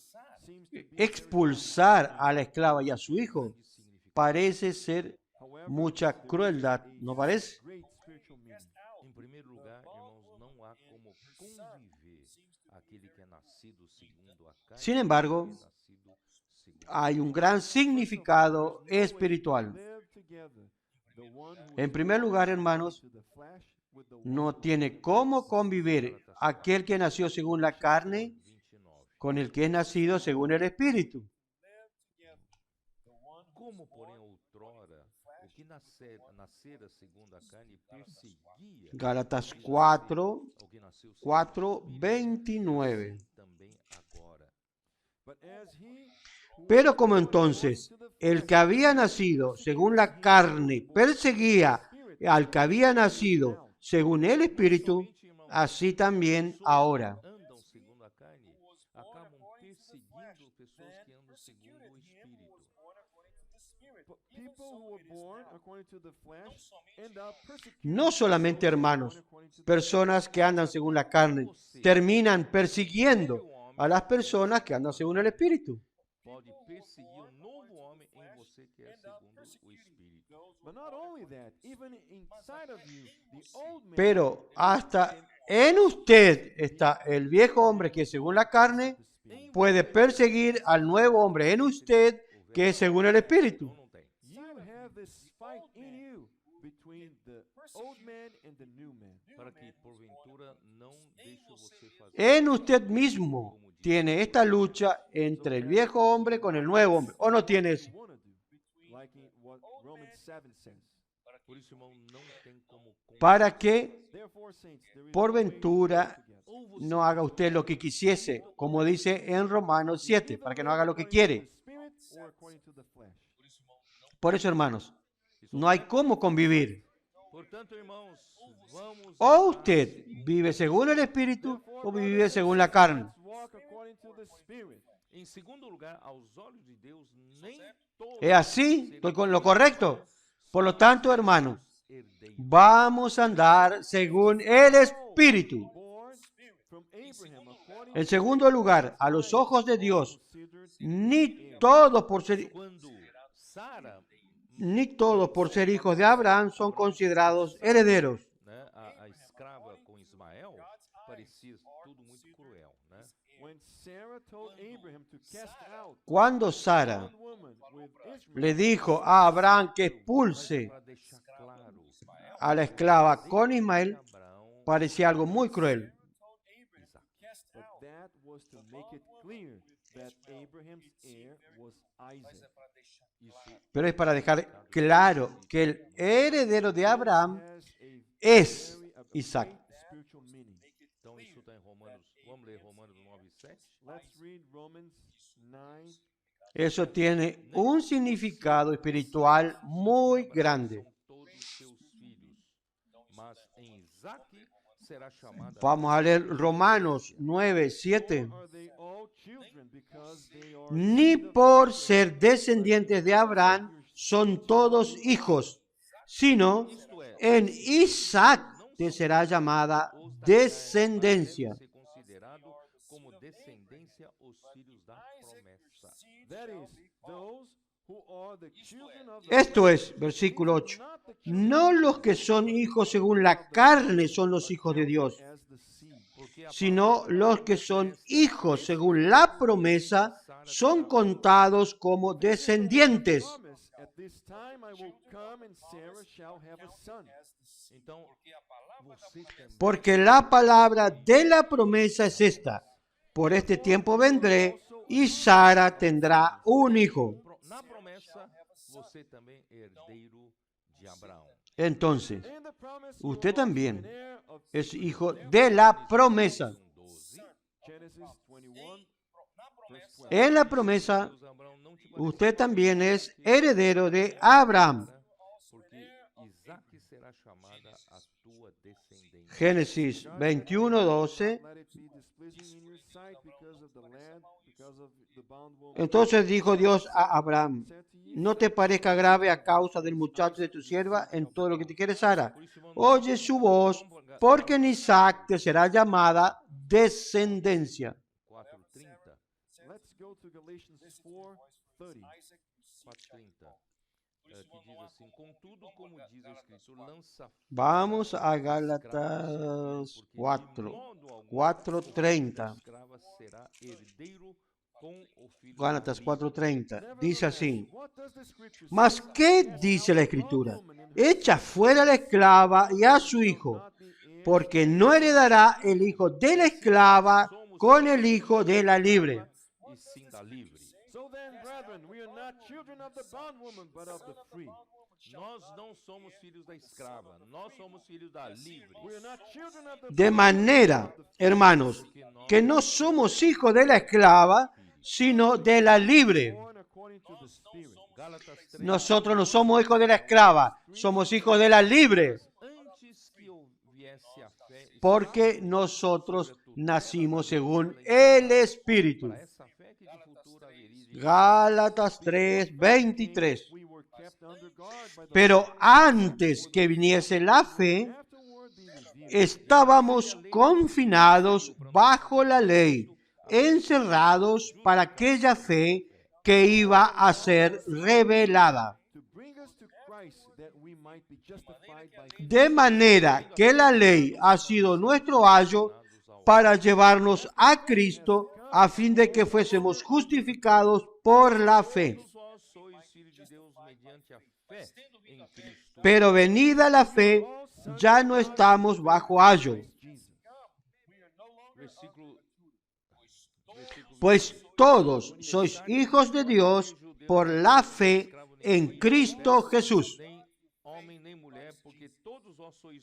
seems to be Expulsar a la esclava y a su hijo significado. parece ser however, mucha crueldad, ¿no parece? great spiritual meaning. Em primeiro lugar, irmãos, não há como conviver aquele que é nascido segundo a carne. Sin embargo, e nascido segundo hay un gran significado espiritual. Live together. The one who En primer lugar, hermanos, to the flesh with the no tiene cómo convivir aquel que nació según la carne 29. con el que es nacido según el Espíritu. Como, porém, outrora, o que nascera segundo a carne perseguia Gálatas 4, o que nasceu segundo 4, 29. também agora. but as he Pero como entonces el que había nacido según la carne perseguía al que había nacido según el Espíritu, así también ahora. Andam segundo a carne, acabam perseguindo pessoas que andam segundo o Espírito. people who were born according to the flesh end up persecuting No solamente hermanos, according to the personas que andan según la carne, terminan persiguiendo a las personas que andan según el Espíritu. Pode perseguir um novo homem em você que é segundo o Espírito. But not only that, even inside of you, the old man Pero hasta en usted está el viejo hombre que según la carne puede perseguir al nuevo hombre en usted que es según el Espíritu. Não tem. You have this fight in you between the old man and the new man. Para que, porventura, não deixe você fazer En usted mismo tiene esta lucha entre el viejo hombre con el nuevo hombre. ¿O no tiene eso? Wanna do, like in what Romans 7 says. Por isso, irmão, não tem como Para que Therefore, saints, there is por no way to ventura live together. ou você no haga usted lo que quisiese, como dice en Romanos 7, para que no haga lo que quiere. According to the Spirit or according to the flesh. Por eso, hermanos, no hay cómo convivir. Portanto, irmãos, vamos O usted vive según el Espíritu o vive según la carne. Let's walk according to the Spirit. em segundo lugar, aos olhos de Deus, nem todos ¿Es así? ¿Estoy con lo correcto? Por lo tanto, hermanos, herdeiros. vamos a andar según el Espíritu. Born from Abraham according En segundo lugar, a los ojos de Dios, considered ni todos por ser, Quando Sara, ni todos por ser hijos de Abraham son considerados herederos. né, a escrava com Ismael, parecia tudo muito cruel, né? when Sarah told Abraham to cast out Cuando Sara one woman with Ishmael. le dijo a Abraham que expulse Para deixar claro, a la esclava con Ismael, Abraão, parecía algo muy cruel. Isaac. But that was to make it clear that Abraham's heir was Isaac. Isso Pero es para dejar claro que el heredero de Abraham Has es a Isaac. great spiritual meaning. Então isso está em Romanos. Vamos ler Romanos 9:7. Let's read Romans 9. Eso tiene un significado espiritual muy grande. São todos seus filhos, mas em Isaac será chamada. Vamos a leer Romanos 9:7. Are they all children because they are Ni por ser descendientes de Abraham son todos hijos, sino Isto é, en Isaac te será llamada os da descendencia. ser considerado como descendência os filhos da promessa. that is those who are the children of the Esto es, versículo 8. not the children No los que son hijos según la carne son los hijos de Dios, as the seed. Porque a sino los que son hijos según la promesa son contados como descendientes. Promise, at this time I will come and Sarah shall have a son. Então, você também Porque la palabra de la promesa es esta: por este tiempo vendré y Sara tendrá un hijo. na promessa, você também é herdeiro de Abraão. Entonces, And the promise usted will also también an heir of es hijo de la promesa. 12. Genesis 21, verse 12. En la promesa, Deus, Abraão não te usted también es heredero de Abraham. porque Isaac será chamada a tua descendência. Génesis 21:12. Let it be displeasing in your sight because of the land, because of the bondwoman. Entonces dijo Dios a Abraham: Said to you, no te parezca grave a causa del muchacho de tu sierva en todo lo que te quiere Sara. Oye su voz, porque en Isaac te será llamada descendencia. 4:30. let's go to Galatians 4:30. 4:30. Que diz assim: contudo, como diz a Escritura, lança Vamos a Gálatas 4:30. escrava será herdeiro com o filho. Gálatas 4:30. Dice así: What does the scripture say? ¿Mas qué dice la Escritura? Echa fuera a la esclava y a su hijo, porque no heredará el hijo de la esclava con el hijo de la libre. E sim da livre. So then, brethren, we are not children of the bondwoman, but of the free. Nós não somos filhos da escrava, nós somos filhos da livre. We are not children of the De manera, hermanos, que no somos hijos de la esclava, sino de la libre. born according to the Spirit. Gálatas 3. Nosotros no somos hijos de la esclava, somos hijos de la libre, Antes que houvesse a fé, porque nosotros nacimos según el Espíritu. para essa fé que de futuro haveria de Gálatas 3:23. We were kept under guard by the Pero antes que viniese la fe, afterward be revealed. estábamos confinados bajo la ley, encerrados para aquella fe que iba a ser revelada. To bring us to Christ that we might be justified by faith. De manera que la ley ha sido nuestro ayo para llevarnos a Cristo a fin de que fuésemos justificados por la fe. vós mediante a fé em Cristo. Pero venida la fe, ya no estamos bajo ayo. Versículo Pues todos sois hijos de Dios por la fe en Cristo Jesús. nem homem nem mulher, porque todos vós sois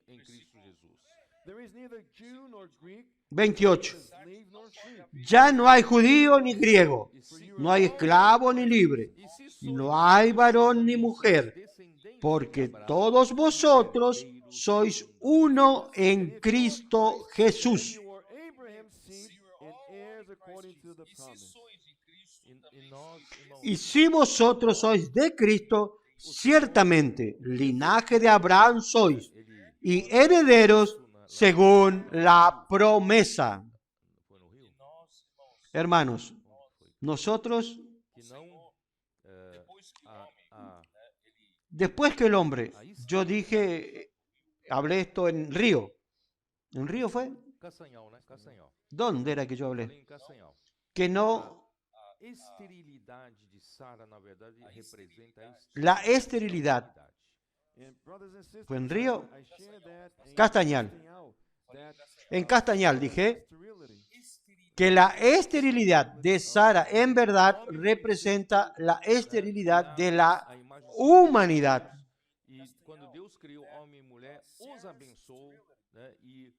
em Cristo Jesus. There is neither Jew nor Greek, 28. slave nor free. Ya no hay judío ni griego, no hay esclavo ni libre, E se sois no hay varón ni mujer, descendentes porque todos vosotros sois uno en Cristo Jesús. You are Abraham's seed and heirs according to the promise. e nós, irmãos, Y si vosotros sois de Cristo, ciertamente linaje de Abraham sois y herederos según la promesa. foi no Rio, Hermanos, nosotros, que não después que el hombre, yo dije, hablé esto en Río. ¿En Río fue? Castanhal, né? Castanhal. ¿Dónde era que yo Falei hablé? em Castanhal. Que no, Esterilidade de Sara, na verdade, representa a la esterilidad. And brothers and sisters, ¿Fue en Río? I share that in Castañal. that En Castañal dije sterility. que la esterilidad de Sara en verdad representa la esterilidad de la a imagem humanidad. E quando Deus criou homem e mulher, os abençoou, né? E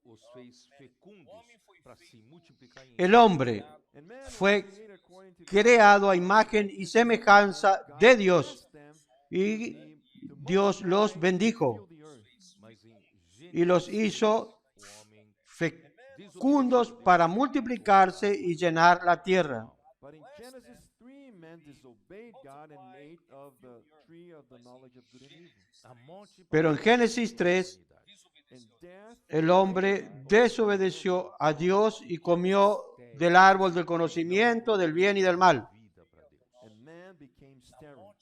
os fez fecundos para se multiplicar em El hombre And man was fue created according to creado a imagen y semejanza de Dios them y Dios los bendijo the earth. mas em y los hizo o homem fecundos para multiplicarse y llenar la tierra. But in Genesis 3, man disobeyed God and ate of the tree of the knowledge of good and evil. a morte Pero en Génesis 3, And death el hombre desobedeció a Dios y comió del árbol del conocimiento del bien y del mal. vida para Deus. and man became sterile,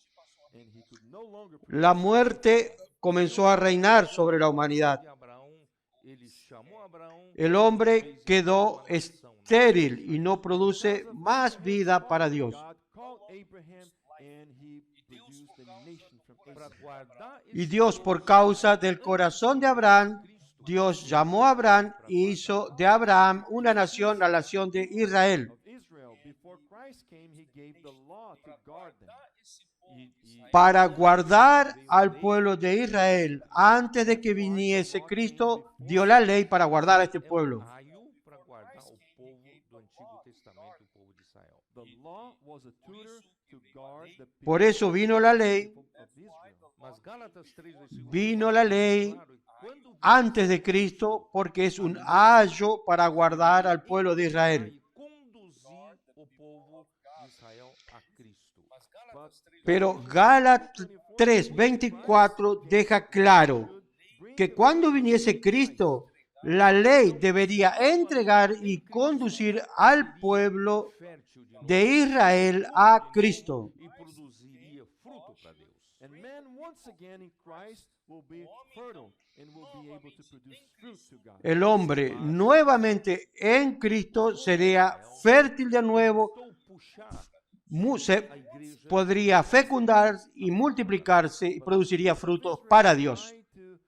and he could no longer La muerte comenzó a reinar sobre la humanidad. E Abraão, ele chamou Abraão, El hombre quedó estéril y no produce más vida para Dios. God called Abraham, and he produced a nation from para Abraham. guardar Y Dios, por causa del corazón de Abraham, Dios llamó a Abraham y hizo de Abraham una nación, la nación de Israel. Of Israel. Before Christ came, he gave the law to guard them. Para guardar al pueblo de Israel, antes de que viniese Cristo, dio la ley para guardar a este pueblo. raio para guardar o povo do Antigo Testamento, o povo de Israel. The law was a tutor to guard the people Por eso vino la ley, of Israel. Mas Gálatas 3, versículo vino la ley claro, e quando antes de Cristo, porque es un ayo para guardar al pueblo de Israel. e conduzir o povo de Israel a Cristo. But Pero Gálatas 3:24 deja claro que cuando viniese Cristo, la ley debería entregar y conducir al pueblo Fértil de de Israel a Cristo. e produziria fruto para Deus. and man once again in Christ will be fertile and will be able to produce fruit to God. El hombre nuevamente en Cristo sería fértil de nuevo, Então, puxar se a igreja podría fecundar y multiplicarse y produciría frutos para Dios. Try to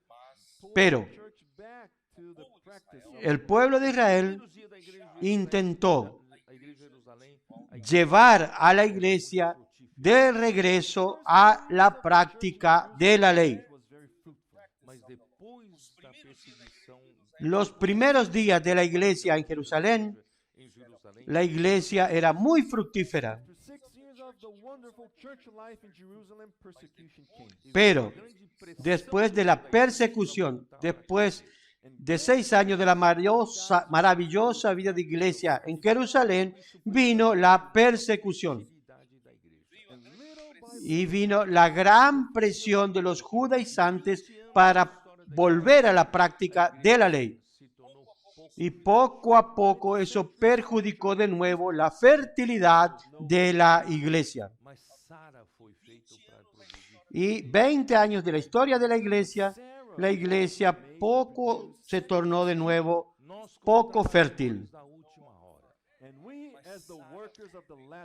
pull Pero the church back to the practice of el pueblo de Israel nos dias da igreja, intentó a igreja de Jerusalém, a igreja llevar a la iglesia de regreso a la práctica de la ley. was very fruitful. mas depois da perseguição Los primeros días de la iglesia en Jerusalén, em Jerusalém, la iglesia era muy fructífera, After 6 years of the wonderful church life in Jerusalem, persecution came. pero después de la persecución, después de 6 años de la maravillosa vida de iglesia en Jerusalén, vino la persecución atividade da igreja. And little by y vino la gran presión de los judaizantes para volver a la práctica de la ley. Se tornou pouco, Y poco a poco eso perjudicó de nuevo la fertilidad de la iglesia. mas Sara foi feito para produzir. Y 20 años de la historia de la iglesia poco se tornó de nuevo Nós poco fértil. da última hora. and we as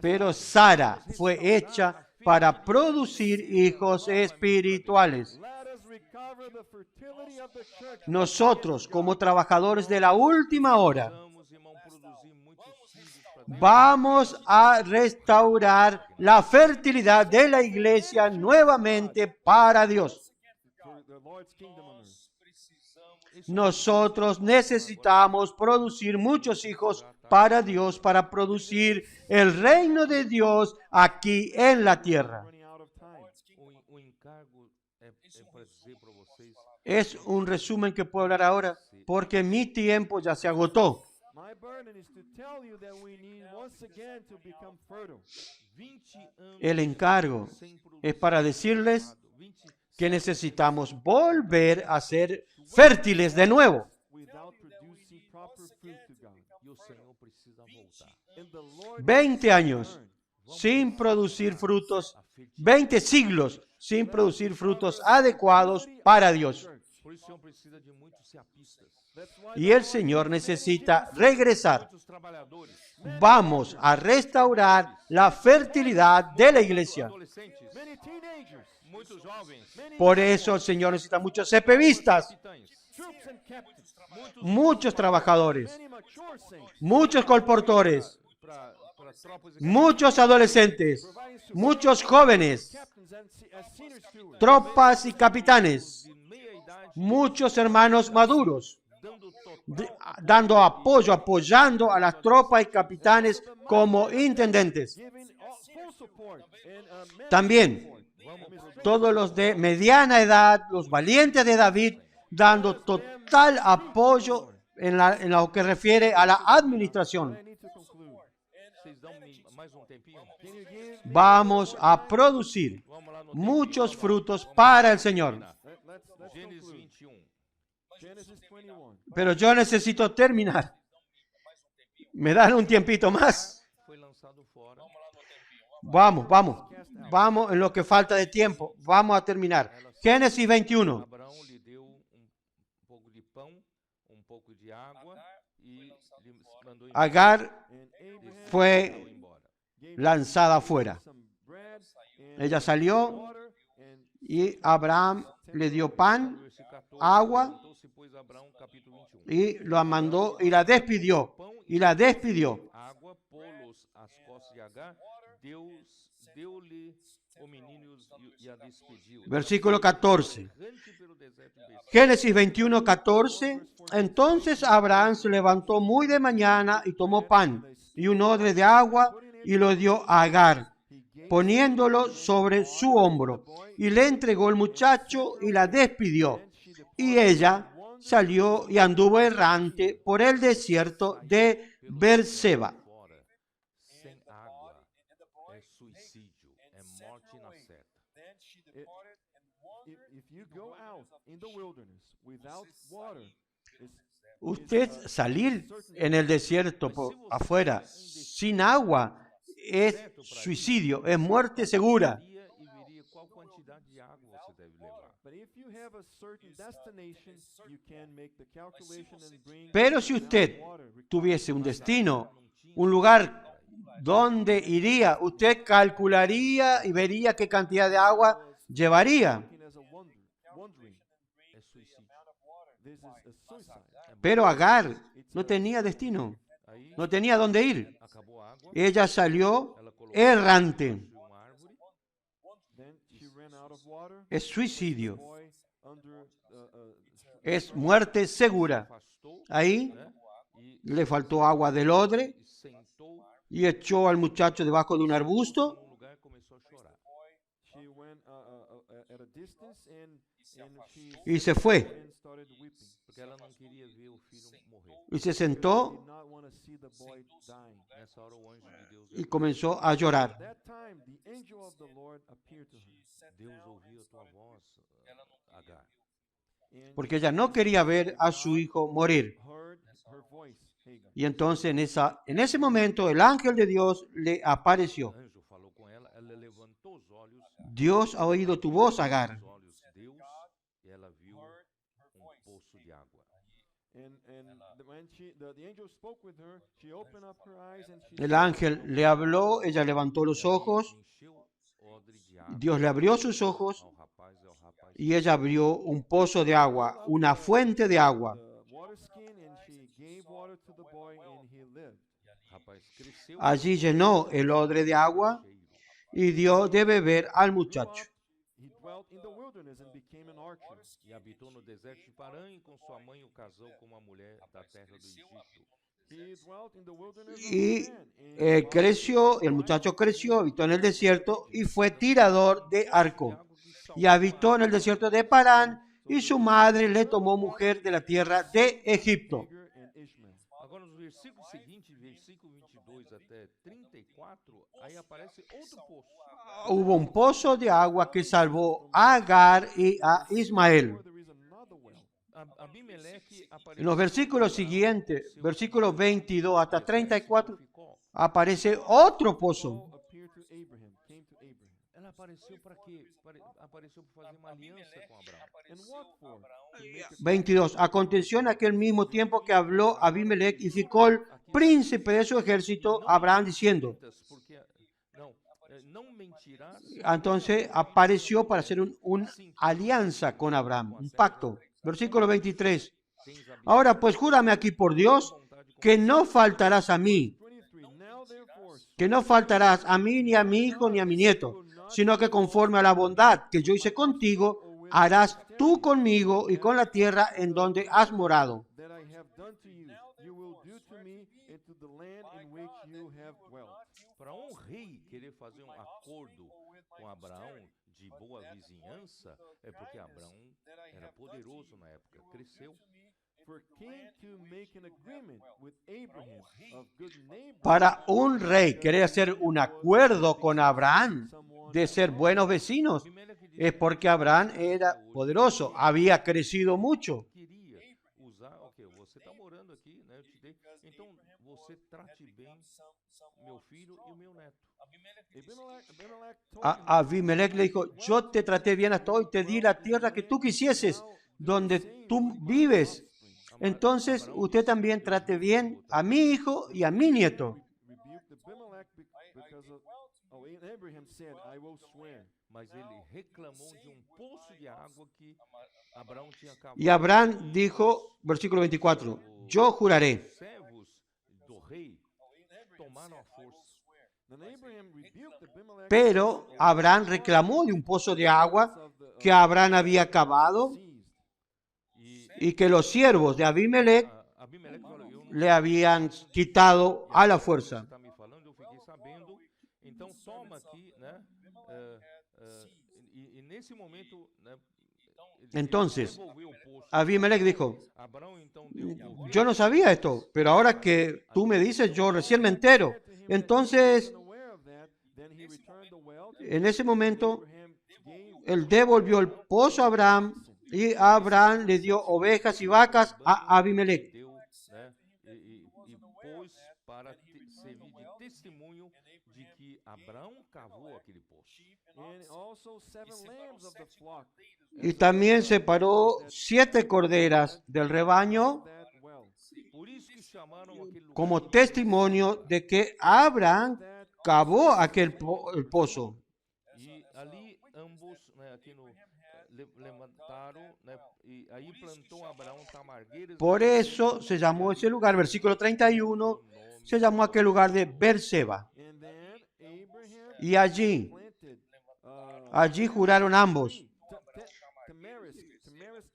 Pero Sara fue hecha para producir hijos espirituales. Nosotros, como trabajadores de la última hora, Vamos, irmão, produzir muitos filhos para Deus. vamos a restaurar la fertilidad de la iglesia nuevamente para Dios. Nosotros necesitamos producir muchos hijos para Dios, para producir el reino de Dios aquí en la tierra. O encargo é para dizer para vocês, Es un resumen que puedo hablar ahora, porque mi tiempo ya se agotó. My burden is to tell you that we need once again to become fertile. 20 anos El encargo sem produzir es para decirles 20 que necesitamos volver a ser fértiles de nuevo. Without producing proper fruit to God. e o Senhor precisa voltar. And the Lord 20 años sin producir frutos, 20 siglos sin producir frutos adecuados para Dios. Por isso o Senhor precisa de muitos seapistas, That's why Y el Señor necesita regresar. muitos trabalhadores, Vamos a restaurar la fertilidad de la iglesia. adolescentes, many teenagers, muitos jovens, Por eso el Señor necesita muchos cepevistas, capitães, troops and captains, muchos trabajadores, many mature saints, muchos colportores, para tropas e muchos adolescentes, muchos jóvenes, captains as senior stewards, tropas y capitanes, de meia idade, muchos hermanos maduros, dando total dando apoyo, apoyando a las tropas y capitanes como intendentes. giving full support and mental También support. todos los de mediana edad, los valientes de David, dando total apoyo en lo que refiere a la administración. I need to conclude. Vocês dão mais tempinho? Can you give? Vamos a producir Vamos lá no muchos frutos para el Señor. Let's Gênesis conclude. 21. Genesis 21. Pero yo necesito terminar. ¿Me dan un tiempito más? Foi lançado fora. Vamos en lo que falta de tiempo. Vamos a terminar. Génesis 21. Abraão lhe deu pouco de pão, pouco de água e lhe mandou embora. Agar And Abraham fue embora. lanzada afuera. some bread and Ella salió water and y Abraham le dio pan Versículo 14. agua. Levantou-se, pois, Abraão, capítulo 21. y lo mandó y la despidió. Y la despidió. Água, pô-los às costas de Agar, deu-lhe o menino e a despediu. Versículo 14. Errante pelo deserto de Bezerra. Génesis 21, 14. Entonces Abraham se levantó muy de mañana y tomó pan y un odre de agua y lo dio a Agar, poniéndolo sobre su hombro. Y le entregó el muchacho y la despidió. Y ella salió y anduvo errante por el desierto de Berseba. Fora, sem água, é suicídio, é morte na certa. if you go out in the wilderness without water, Usted salir en el desierto por afuera sin agua es suicidio, es muerte segura. Iria e veria qual quantidade de água você deve levar. but if you have a certain destination, you can make the calculation and bring Pero si usted tuviese un destino, un lugar donde iría, usted calcularía y vería qué cantidad de agua llevaría. looking as a wandering. É suicídio. This is a suicide. Pero Agar no tenía destino, Aí no tenía dónde ir. acabou a água, Ella salió ela colocou errante. uma árvore, Then she ran out of water. Es suicidio, Boy under es muerte segura. afastou, Ahí né? E le faltó agua del odre sentou y echó al muchacho debajo de un arbusto num lugar e começou a chorar. she went at a distance and she y se fue. and started weeping. Porque ela não queria ver o filho morrer. Y se sentó Did not want to see the boy dying. Nessa hora o anjo de Deus y comenzó a llorar. That time the angel of the Lord appeared to her. Deus ouviu a tua voz, Agar. And Porque ella no quería ver a su hijo morir. heard her voice, Hagar. Y entonces en ese momento el ángel de Dios le apareció. O anjo falou com ela, ela levantou os olhos, Dios ha oído tu voz, Agar. os olhos Deus, e ela viu poço de água. And the angel spoke with her, she opened up her eyes and she El saw ángel le habló, ella levantó los ojos, encheu odre de água Dios le abrió sus ojos ao rapaz e ao rapaz y ella abrió un pozo de agua, una fuente de agua. the water skin and she gave water to the boy and he lived. rapaz cresceu Allí llenó el odre de agua cheiro. y dio de beber al Grew muchacho. up, he dwelt in the wilderness and became an archer. E habitou no deserto de Parã e com sua mãe o casou com uma mulher da terra do Egito. He dwelt in the wilderness of Y Paran, and creció, el muchacho creció, habitó en el desierto y fue tirador de arco. Y habitó en el desierto de Parán y su madre le tomó mujer de la tierra de Egipto. Hagar and Ishmael. Agora, nos versículos seguintes, versículo 22 até 34, aí aparece outro poço. Hubo un pozo de agua que salvó a Agar y a Ismael. There is another well. Abimeleque apareceu En los versículos siguientes, versículos 22 hasta 34, ficou. aparece otro pozo. Well appeared to Abraham, came to Abraham. Ela apareceu para quê? Apareceu para fazer uma aliança com Abraão. And what for? To make a 22. Aconteció en aquel mismo tiempo que habló Abimelech y Ficol, príncipe de su ejército, a Abraham diciendo. Porque, não mentirás. Entonces apareció para hacer una alianza con Abraham, un pacto. Versículo 23. Ahora pues júrame aquí por Dios que no faltarás a mí, 23. Now therefore, que no faltarás a mí ni a mi hijo ni a mi nieto, sino que conforme a la bondad que yo hice contigo, harás tú conmigo y con la tierra en donde has morado. that I have done to you, you will do to me and to the land in which you have dwelt. Para um rei querer fazer um acordo com Abraão de boa vizinhança, é porque Abraão era poderoso na época, cresceu. For a king to make an agreement with Abraham of good neighbor, Para un rey querer hacer un acuerdo con Abraham de ser buenos vecinos, Abimeleque disse es porque Abraham era poderoso, había crecido mucho. queria usar, ok, você está morando aqui, né? Eu te dei, então você trate bem meu filho e o meu neto. Abimelech told A Abimelech le dijo, yo te traté bien hasta hoy, te di la tierra que tú quisieses, donde tú vives. Entonces usted también trate bien a mi hijo y a mi nieto. rebuked Abimelech because of Abraham said, I will swear. Mas ele reclamou de um poço de água que Abraão tinha cavado. Y Abraham dijo, versículo 24, yo juraré. Os servos do rei tomaram a força. Then Abraham rebuked Abimelech Pero Abraham reclamó de un pozo de agua que Abraham había cavado y que los siervos de Abimelech Abimeleque falou, eu não le habían quitado a la fuerza. você está me falando, eu fiquei sabendo. Então toma aqui, né? E nesse momento, né? ele Entonces, devolveu o poço. Abimelech dijo, Abraão então devolveu. yo no sabía esto, pero ahora que tú me dices, yo recién me entero. Entonces, aware of that, then he returned the well to en ese momento, Abraham gave él devolvió el pozo a Abraham y Abraham le dio ovejas y vacas a Abimelech. Deu, né? E pôs para servir de testemunho de que Abraão cavou aquele poço. and also 7 lambs of the flock Y también separó 7 corderas del rebaño that well. Por isso que chamaram aquele lugar como de testimonio de que Abraham cavó aquel el pozo. E ali ambos, né, aqui no levantaram, né, e aí plantou Abraão tamargueiras. Por eso se llamó ese lugar, versículo 31, se llamó aquel lugar de Berseba. And then Abraham Y allí, planted allí juraron ambos. Tamarisk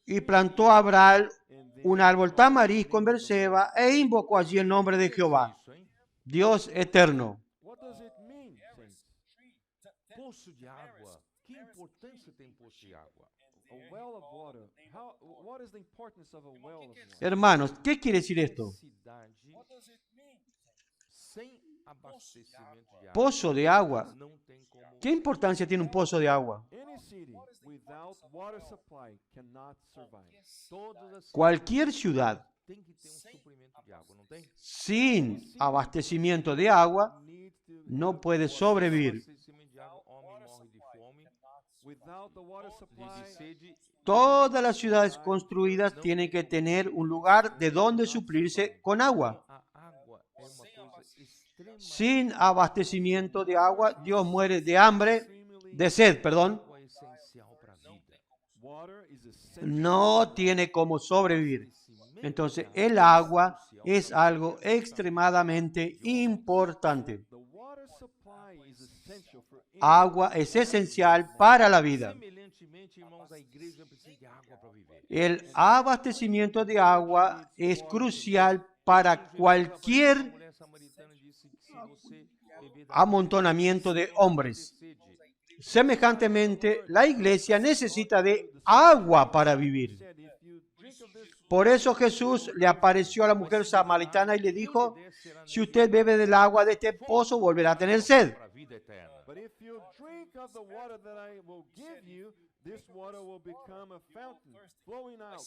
Y plantó Abraham and then un árbol tamarisco en Berseba e invocó allí el nombre de Jehová, Isso, hein? Dios eterno. what does it mean, saints? Poço de água. Que importância tem poço de água? A well of water. What is the importance of a well of water? Hermanos, ¿qué quiere decir esto? Cidade sem abastecimento de água Pozo de agua. não tem como. ¿Qué importancia tiene un pozo de agua? Any city without water supply cannot survive. Todas as Cualquier ciudad tem que ter suprimento de água, não tem? sin abastecimiento de agua Needs to no puede sobrevivir. Abastecimento de água, homem morre de fome. without the water de supply, sede. Todas las ciudades construidas tienen que tener un lugar de donde suplirse con agua. A água é uma coisa extrema. Sin abastecimiento de agua, Dios muere de hambre, de sed, perdón. Água é essencial para a vida. water is essential. No tiene cómo sobrevivir. Entonces, el agua es algo extremadamente importante. The water supply is essential for any Agua es esencial para la vida. Semelhantemente, irmãos, a igreja precisa de água para viver. El abastecimiento de agua es crucial para cualquier A mulher samaritana disse que se você beber da amontonamiento de hombres. sede, Semejantemente, la iglesia necesita de agua para vivir. said, if you drink of this, Por eso Jesús le apareció a la mujer samaritana y le dijo, si usted bebe del agua de este pozo, volverá a tener sed. para a vida eterna. but if you drink of the water that I will give you, this water will become a fountain flowing out.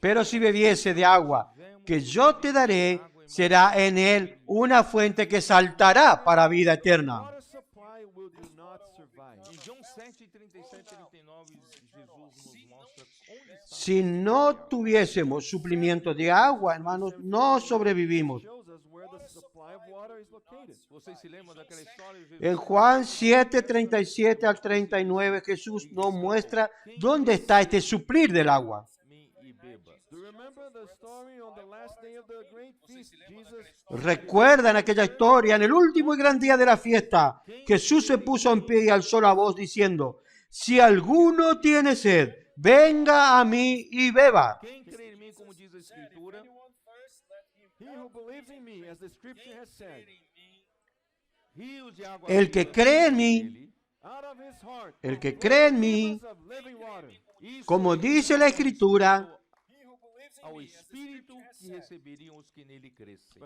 Pero si bebiese de agua que yo te daré, será en él una fuente que saltará para vida eterna. Water supply will do not survive. Em João 7, 37 e 39, Jesus nos mostra onde está. Si no tuviésemos suplimiento de agua, hermanos, no sobrevivimos. Shows us where the supply of water is located. Vocês se lembram daquela história? Jesus En Juan 7, 37 al 39, Jesús nos muestra dónde está este suplir del agua. come e beba. Do you remember the story on the last day of the great feast? Jesus Recuerdan aquella historia, en el último y gran día de la fiesta, Jesús se puso en pie y alzó la voz diciendo, si alguno tiene sed, venga a mí y beba. Quem crê em mim, como diz a Escritura, He who believes in me, as the scripture has said, rios de água El que viva cree en mí, dele, out of his heart, el que cree en mí, rivers of living water. isso como é dice la Escritura, ao Espírito que receberiam os que nele crescem.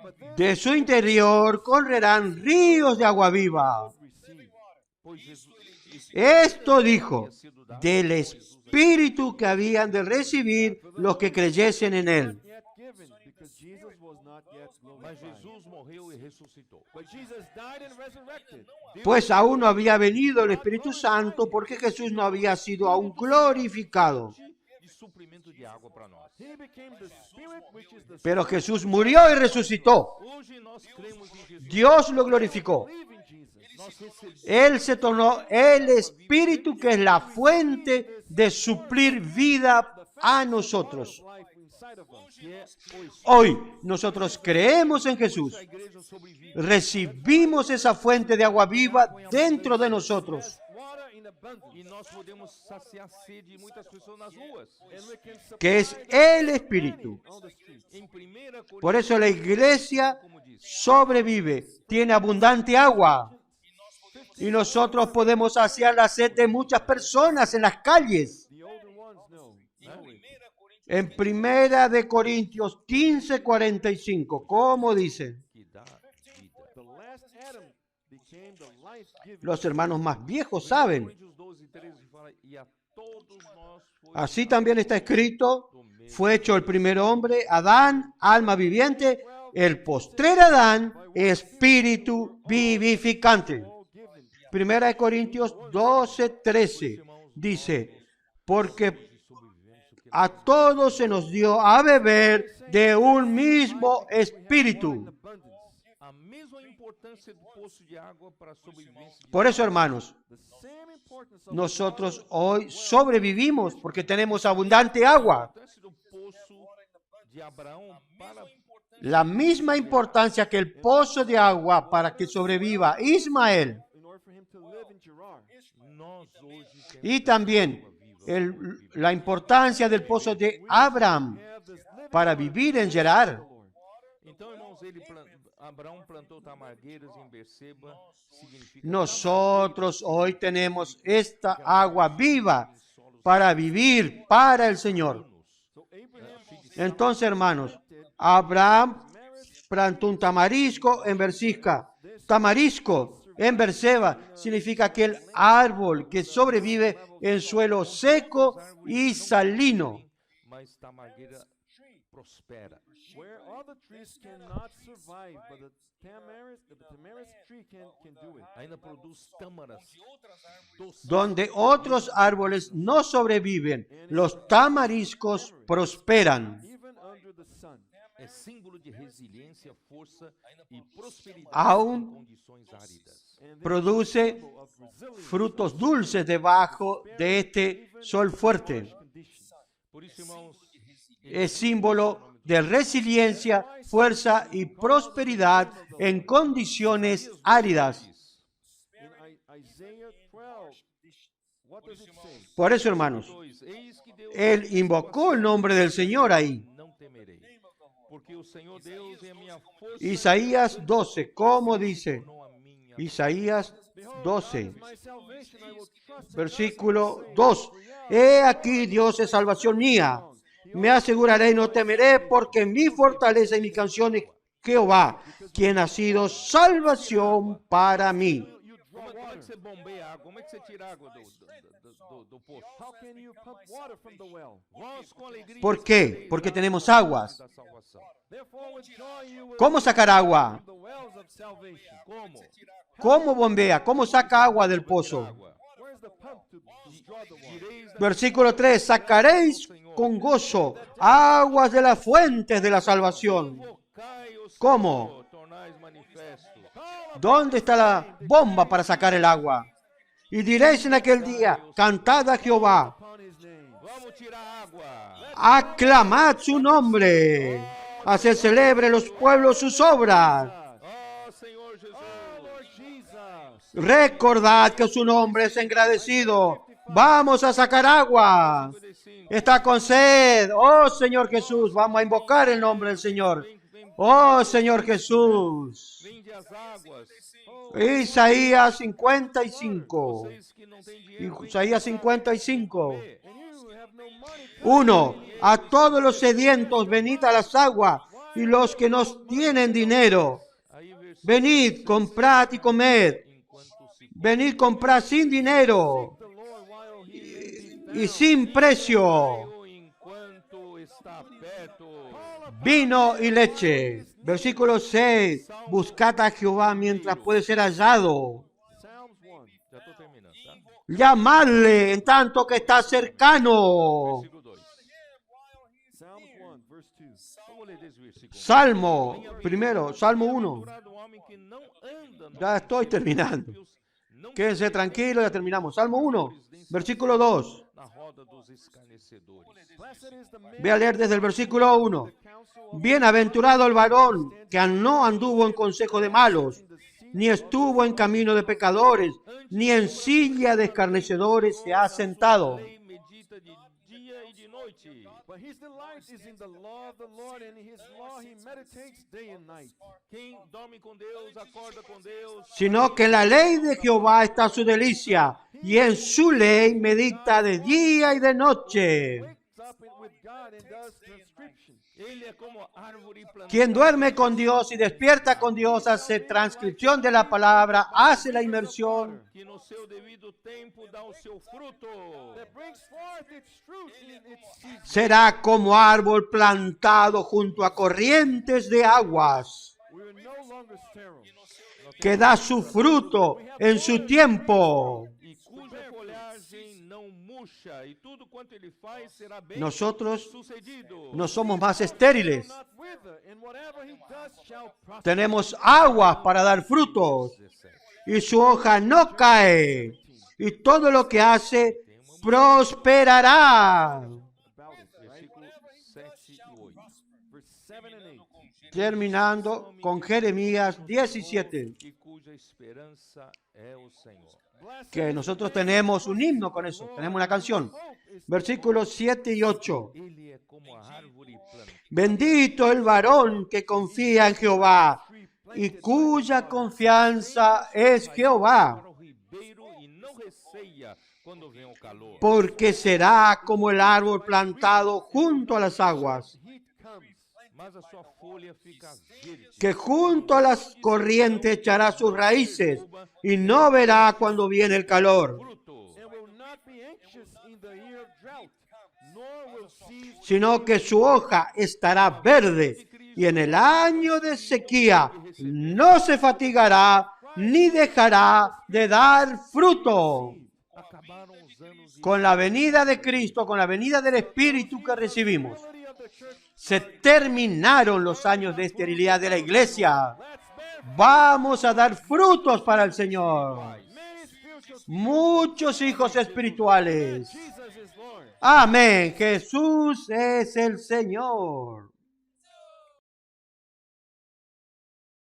But then de su interior correrán ríos de agua viva. receive. Pois Jesus, Esto dijo, del Espíritu que habían de recibir los que creyesen en Él. Yet given, because Jesus was not yet mas glorified. Jesus morreu e ressuscitou. But Jesus died and resurrected. Pues aún no había venido el Espíritu Santo porque Jesús no había sido aún glorificado. De suprimento de água para nós. He became the Spirit, which is the Pero Jesús murió y resucitó. Hoje nós cremos em Jesus. Dios lo glorificó. believe in Jesus. Nós recebemos Él se tornó el Espíritu que es la fuente de suplir vida a nosotros. Life inside of us. que é o Espírito. Hoy nosotros creemos en Jesús. A igreja sobrevive. Recibimos esa fuente de agua viva dentro de nosotros. Water in abundance. E nós podemos saciar a sede de muitas pessoas nas ruas. And we can supply Que es el Espíritu. on the streets. Em 1 Por eso la iglesia como diz, sobrevive, tiene abundante agua. Y nosotros podemos saciar la sed de muchas personas en las calles. The older ones know. Know it. En Primera de Corintios 15:45, ¿cómo dice? que dá vida. The last Adam became the life-giving. Los hermanos más viejos saben. Coríntios 12, 13 fala, e a todos nós foi Así también está escrito, fue hecho el primer hombre, Adán, alma viviente, el postrer Adán, espíritu vivificante. all given. Primera de Corintios 12:13 dice, porque a todos se nos dio a beber de un mismo espíritu. Abundance. a mesma importância do poço de água para a sobrevivência de Por eso, hermanos, The same importance of nosotros hoy sobrevivimos porque tenemos abundante agua. importância do poço de Abraão para La misma importancia que el pozo de agua para que sobreviva Ismael in order for him to live in Gerar. nós hoje y también la importancia del pozo de Abraham Have this living para vivir en Gerar. Lord. Então, irmãos, Abraão plantou tamargueiras em Berseba, significa Nosotros hoy tenemos esta agua viva para vivir para el Señor. So Abraham Entonces, hermanos, Abraham plantó un tamarisco en Bersisca. Tamarisco en Berseba significa aquel árbol que sobrevive en suelo seco y salino. mas tamargueira prospera. Where all the trees cannot survive, but the tamarisk tree can do it. Ainda produz tâmaras doces. Donde otros árboles no sobreviven, los tamariscos prosperan. Even under the sun. É símbolo de resiliência, força e prosperidade Aún em condições áridas. And this Produce symbol of resilience frutos dulces debajo de este sol fuerte. conditions. Por isso, irmãos, Es símbolo de resiliencia, fuerza y prosperidad en condiciones áridas. In Isaiah 12, what does it say? Por eso, hermanos, 2, eis que Deus él invocó el nombre del Señor ahí. não temerei, porque o Senhor Deus é a minha força. Isaías 12, ¿cómo dice? Não a minha. Isaías Behold, 12, God is my salvation, I will trust in versículo 2. He aquí, Dios es salvación mía. Me aseguraré y no temeré, porque mi fortaleza y mi canción es Jehová, quien ha sido salvación para mí. You Como draw é que water. você bombeia água? Como é que você tira água do poço? How can you pump water from the well? Vós com alegria. ¿Por qué? Porque tenemos aguas. Da salvação. Therefore, with joy you will ¿Cómo sacar agua? from the wells of salvation. Como? ¿Cómo bombea? ¿Cómo saca agua del pozo? Água. Where's the pump to draw the water? Direis da Versículo 3. Sacaréis con gozo aguas de las fuentes de la salvación. invocai o ¿Cómo? Senhor, tornais manifesto. ¿Dónde está la bomba para sacar el agua? Y diréis en aquel día, cantad a Jehová, Upon his name. Vamos tirar água. aclamad su nombre, haced celebre los pueblos sus obras. Ó Senhor Jesus. Lord Jesus. Recordad que su nombre es engrandecido. Vamos a sacar agua. 55. Está con sed. Oh Señor Jesús, vamos a invocar el nombre del Señor. Oh Señor Jesús. Vinde as águas. Isaías 55. Vocês que não têm dinheiro, Isaías 55. And you have no money. 1. A todos los sedientos venid a las aguas, y los que no tienen dinero, aí versículo venid, comprad y comed. enquanto se Venid, comprad sin dinero The Lord while he may y sin precio come, enquanto está perto. vino y leche. Versículo 6. Buscad a Jehová mientras puede ser hallado. Psalms 1. Já estou terminando, tá? Llamadle en tanto que está cercano. Versículo 2. Psalms 1, verse 2. Vamos ler esse versículo. Salmo, primero, Salmo 1. Bem-aventurado o homem que não anda no Ya estoy terminando. não Quédense tranquilos, ya terminamos. Salmo 1, versículo 2. na roda dos escarnecedores. Blessed is the man Voy a leer desde el versículo 1. counsel of Bienaventurado el varón que no anduvo en consejo de malos, ni estuvo en camino de pecadores, ni en silla de escarnecedores se ha sentado. Lei medita de dia e de noite. But his delight is in the law of the Lord, and in his law he meditates day and night. Quem dorme com Deus, acorda com Deus. Sino que en la ley de Jehová está su delicia, y en su ley medita de día y de noche. Wakes up with God and does transcription. Ele é como árvore plantada Quien duerme con Dios y despierta con Dios hace transcripción de la palabra, hace la inmersión, que no seu devido tempo dá o seu fruto. That brings forth its fruit in its season. será como árbol plantado junto a corrientes de aguas, We are no longer sterile. que da su fruto en su tiempo. E cuja folhagem não murcha, e tudo quanto ele faz será bem Nosotros sucedido. no somos más estériles. Not wither, and whatever he does shall prosper. Tenemos aguas para dar frutos 17. y su hoja no cae, y todo lo que hace prosperará. About it, right? Versículo 7 e 8. Verse 7 and 8. Terminando con Jeremías 17, E cuja esperança é o Senhor. Blessed que nosotros tenemos un himno con eso, tenemos una canción. hope is Versículos 7 y 8. Ele é como a árvore plantada Bendito el varón que confía en Jehová y cuya confianza es Jehová, para o ribeiro e não receia quando vem o calor. porque será como el árbol plantado junto a las aguas, heat comes. Mas a sua folha fica verde. que junto a las corrientes echará sus raíces y no verá cuando viene el calor. Fruto. And will not be anxious bushes in the year of drought, nor will seeds sino que su hoja estará verde y en el año de sequía no se fatigará ni dejará de dar fruto. Acabaram os anos de Con la venida de Cristo, con la venida del Espíritu que recibimos, esterility of the church. se terminaron los años de esterilidad de la iglesia. Let's bear Vamos a dar frutos para el Señor. many spiritual. Muchos hijos espirituales. Jesus is Lord. Amén. Jesús es el Señor.